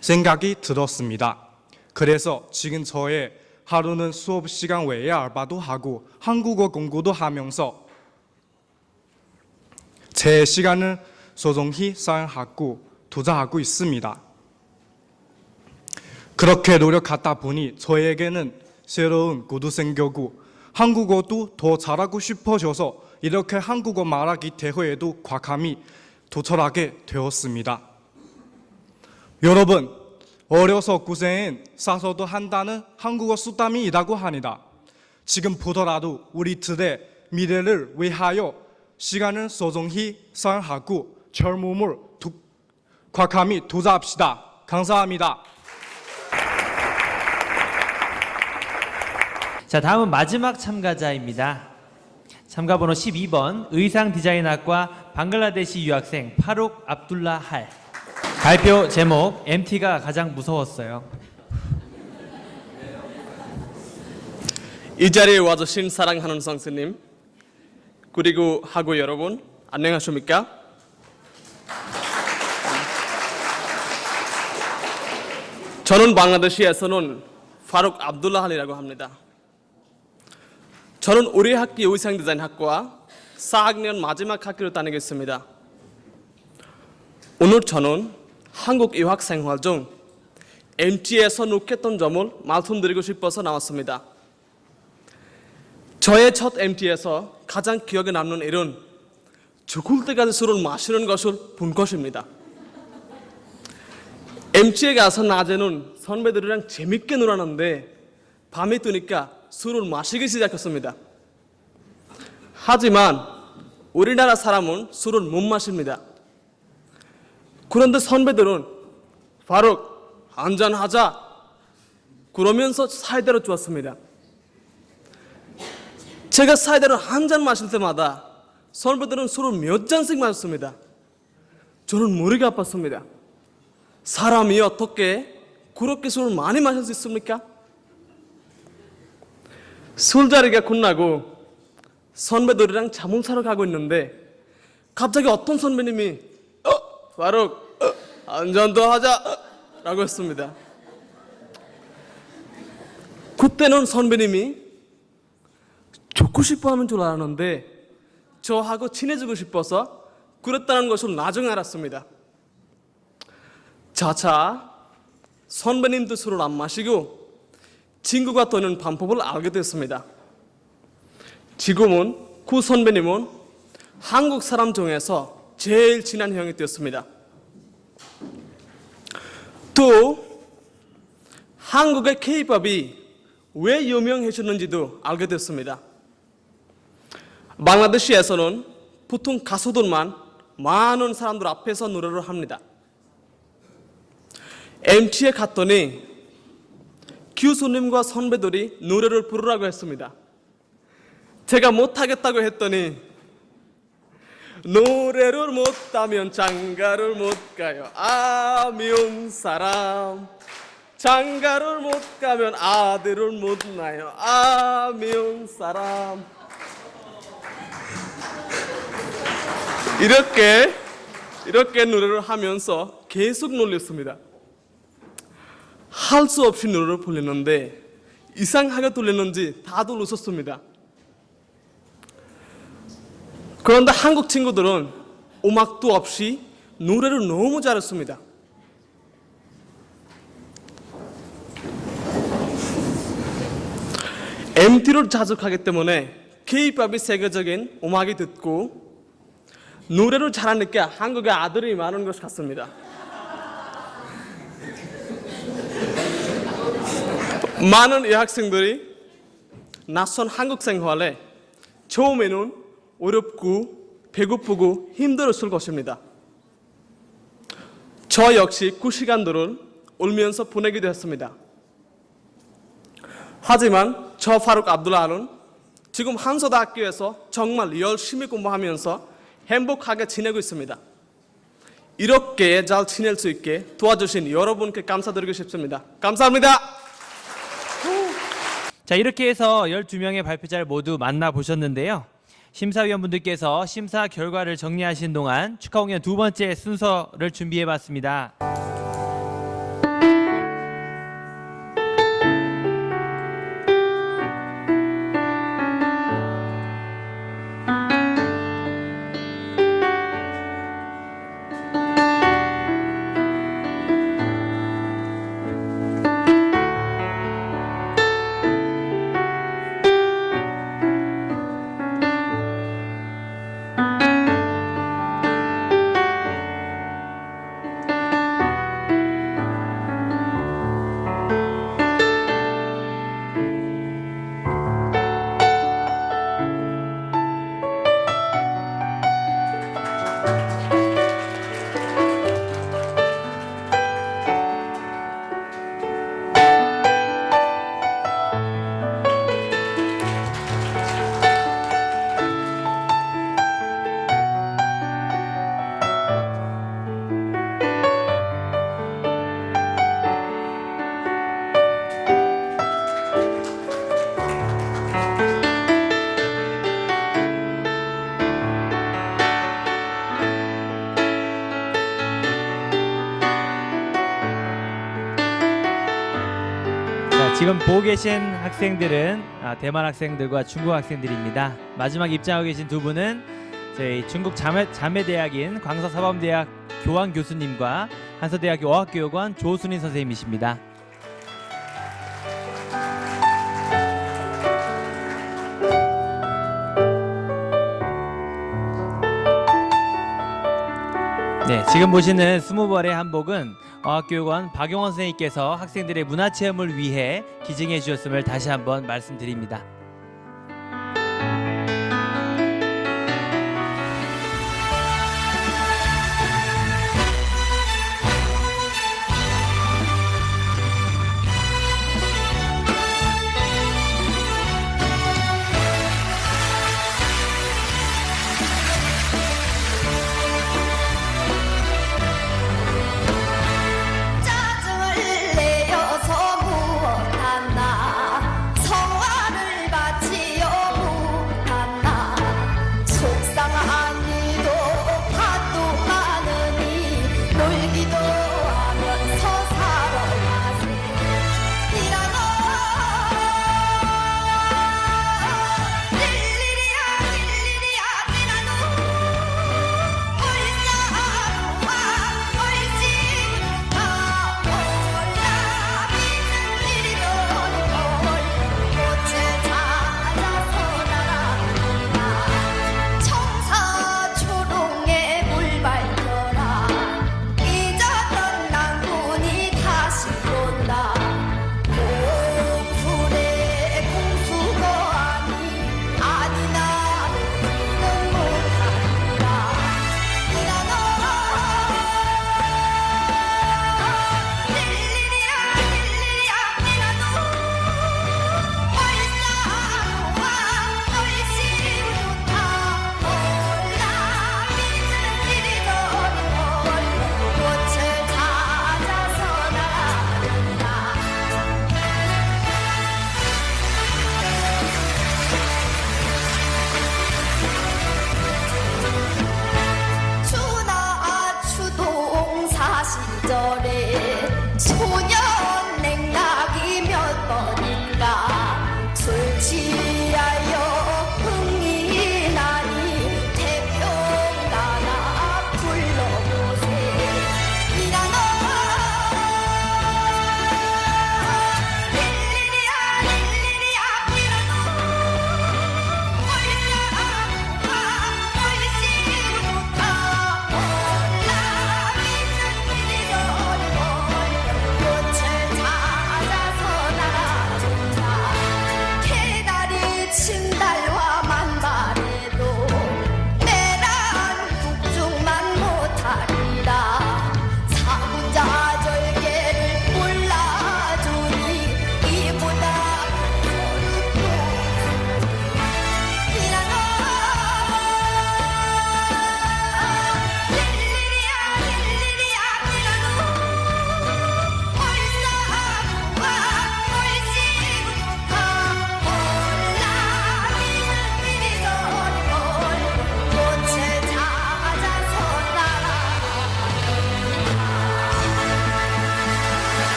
생각이 들었습니다. 그래서 지금 저의 하루는 수업 시간 외에 알바도 하고 한국어 공부도 하면서 제 시간을 소중히 사용하고 투자하고 있습니다. 그렇게 노력하다 보니 저에게는 새로운 꿈도 생겼고 한국어도 더 잘하고 싶어져서 이렇게 한국어 말하기 대회에도 과감히 도전하게 되었습니다. 여러분, 어려서 고생은 사서도 한다는 한국어 수담이라고 합니다. 지금부터라도 우리들의 미래를 위하여 시간을 소중히 사용하고 젊음을 과감히 투자합시다. 감사합니다. 자, 다음은 마지막 참가자입니다. 참가번호 12번 의상 디자인학과 방글라데시 유학생 파룩 압둘라 할. 발표 제목 MT가 가장 무서웠어요. 이 자리에 와주신 사랑하는 선생님 그리고 학우 여러분 안녕하십니까? 저는 방글라데시에서는 파룩 압둘라 할이라고 합니다. 저는 우리 학기 의상 디자인학과 4학년 마지막 학기를 다니고 있습니다. 오늘 저는 한국 유학 생활 중 MT에서 느꼈던 점을 말씀드리고 싶어서 나왔습니다. 저의 첫 MT에서 가장 기억에 남는 일은 죽을 때까지 술을 마시는 것을 본 것입니다. MT에 가서 낮에는 선배들이랑 재밌게 놀았는데 밤이 뜨니까 술을 마시기 시작했습니다. 하지만 우리나라 사람은 술을 못 마십니다. 그런데 선배들은 바로 한잔하자 그러면서 사이다를 주었습니다. 제가 사이다를 한 잔 마실 때마다 선배들은 술을 몇 잔씩 마셨습니다. 저는 머리가 아팠습니다. 사람이 어떻게 그렇게 술을 많이 마실 수 있습니까? 술자리가 끝나고 선배들이랑 잠을 사러 가고 있는데 갑자기 어떤 선배님이 바로 한 잔 더 하자 라고 했습니다. 그때는 선배님이 좋고 싶어 하는 줄 알았는데 저하고 친해지고 싶어서 그랬다는 것을 나중에 알았습니다. 자차 선배님도 술을 안 마시고 친구가 되는 방법을 알게 됐습니다. 지금은 그 선배님은 한국 사람 중에서 제일 친한 형이 되었습니다. 또 한국의 K-팝이 왜 유명해졌는지도 알게 됐습니다. 방글라데시에서는 보통 가수들만 많은 사람들 앞에서 노래를 합니다. MT에 갔더니 교수님과 선배들이 노래를 부르라고 했습니다. 제가 못하겠다고 했더니 노래를 못하면 장가를 못 가요. 미운 사람 장가를 못 가면 아들을 못 낳아요. 미운 사람. 이렇게 노래를 하면서 계속 놀렸습니다. 할 수 없이 노래를 불렀는데 이상하게 들렸는지 다들 웃었습니다. 그런데 한국 친구들은 음악도 없이 노래를 너무 잘했습니다. MT를 자주 가기 때문에 K-팝이 세계적인 음악이 듣고 노래를 잘하니까 한국에 아들이 많은 것 같습니다. 많은 여학생들이 낯선 한국 생활에 처음에는 어렵고 배고프고 힘들었을 것입니다. 저 역시 그 시간들을 울면서 보내기도 했습니다. 하지만 저 파룩 압둘라는 지금 한서대학교에서 정말 열심히 공부하면서 행복하게 지내고 있습니다. 이렇게 잘 지낼 수 있게 도와주신 여러분께 감사드리고 싶습니다. 감사합니다. 자, 이렇게 해서 12명의 발표자를 모두 만나보셨는데요. 심사위원분들께서 심사 결과를 정리하신 동안 축하 공연 두 번째 순서를 준비해봤습니다. 지금 보고 계신 학생들은 대만 학생들과 중국 학생들입니다. 마지막 입장하고 계신 두 분은 저희 중국 자매대학인 광서사범대학 교환 교수님과 한서대학교 어학교육원 조순인 선생님이십니다. 네, 지금 보시는 20벌의 한복은 어학교육원 박용원 선생님께서 학생들의 문화체험을 위해 기증해 주셨음을 다시 한번 말씀드립니다. 짜증을 내어서 무엇하나 성화를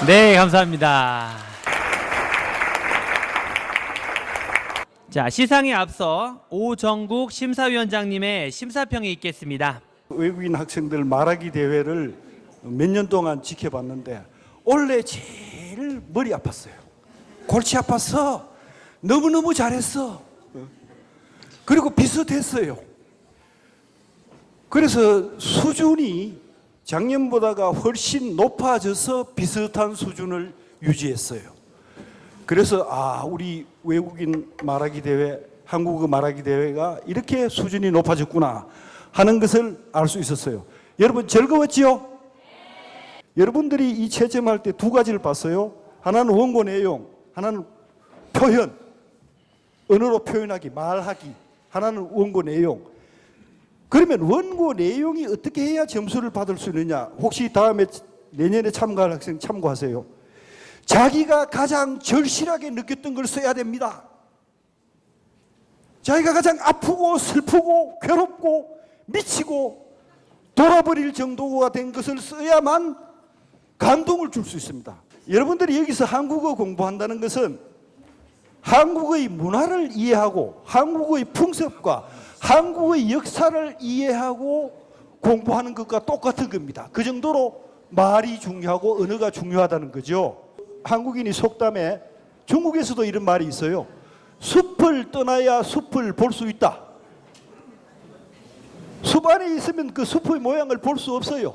네, 감사합니다. 자, 시상에 앞서 오정국 심사위원장님의 심사평이 있겠습니다. 외국인 학생들 말하기 대회를 몇 년 동안 지켜봤는데 올해 제일 머리 아팠어요. 골치 아팠어. 너무너무 잘했어. 그리고 비슷했어요. 그래서 수준이 작년보다가 훨씬 높아져서 비슷한 수준을 유지했어요. 그래서 우리 외국인 말하기 대회, 한국어 말하기 대회가 이렇게 수준이 높아졌구나 하는 것을 알 수 있었어요. 여러분 즐거웠지요? 여러분들이 이 채점할 때 두 가지를 봤어요. 하나는 원고 내용, 하나는 표현, 언어로 표현하기, 말하기. 하나는 원고 내용. 그러면 원고 내용이 어떻게 해야 점수를 받을 수 있느냐? 혹시 다음에 내년에 참가할 학생 참고하세요. 자기가 가장 절실하게 느꼈던 걸 써야 됩니다. 자기가 가장 아프고 슬프고 괴롭고 미치고 돌아버릴 정도가 된 것을 써야만 감동을 줄 수 있습니다. 여러분들이 여기서 한국어 공부한다는 것은 한국의 문화를 이해하고 한국의 풍습과 한국의 역사를 이해하고 공부하는 것과 똑같은 겁니다. 그 정도로 말이 중요하고 언어가 중요하다는 거죠. 한국인이 속담에 중국에서도 이런 말이 있어요. 숲을 떠나야 숲을 볼 수 있다. 숲 안에 있으면 그 숲의 모양을 볼 수 없어요.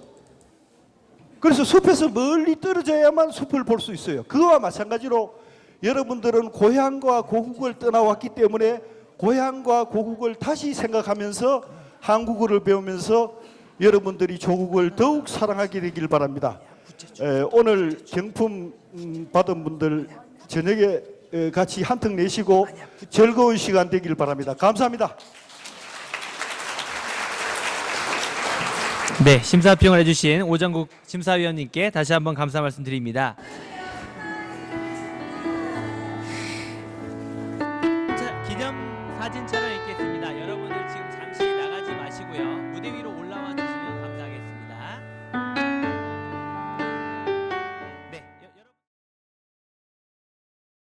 그래서 숲에서 멀리 떨어져야만 숲을 볼 수 있어요. 그와 마찬가지로 여러분들은 고향과 고국을 떠나왔기 때문에 고향과 고국을 다시 생각하면서 한국어를 배우면서 여러분들이 조국을 더욱 사랑하게 되길 바랍니다. 오늘 경품 받은 분들 저녁에 같이 한턱 내시고 즐거운 시간 되길 바랍니다. 감사합니다. 네, 심사평을 해주신 오정국 심사위원님께 다시 한번 감사 말씀드립니다.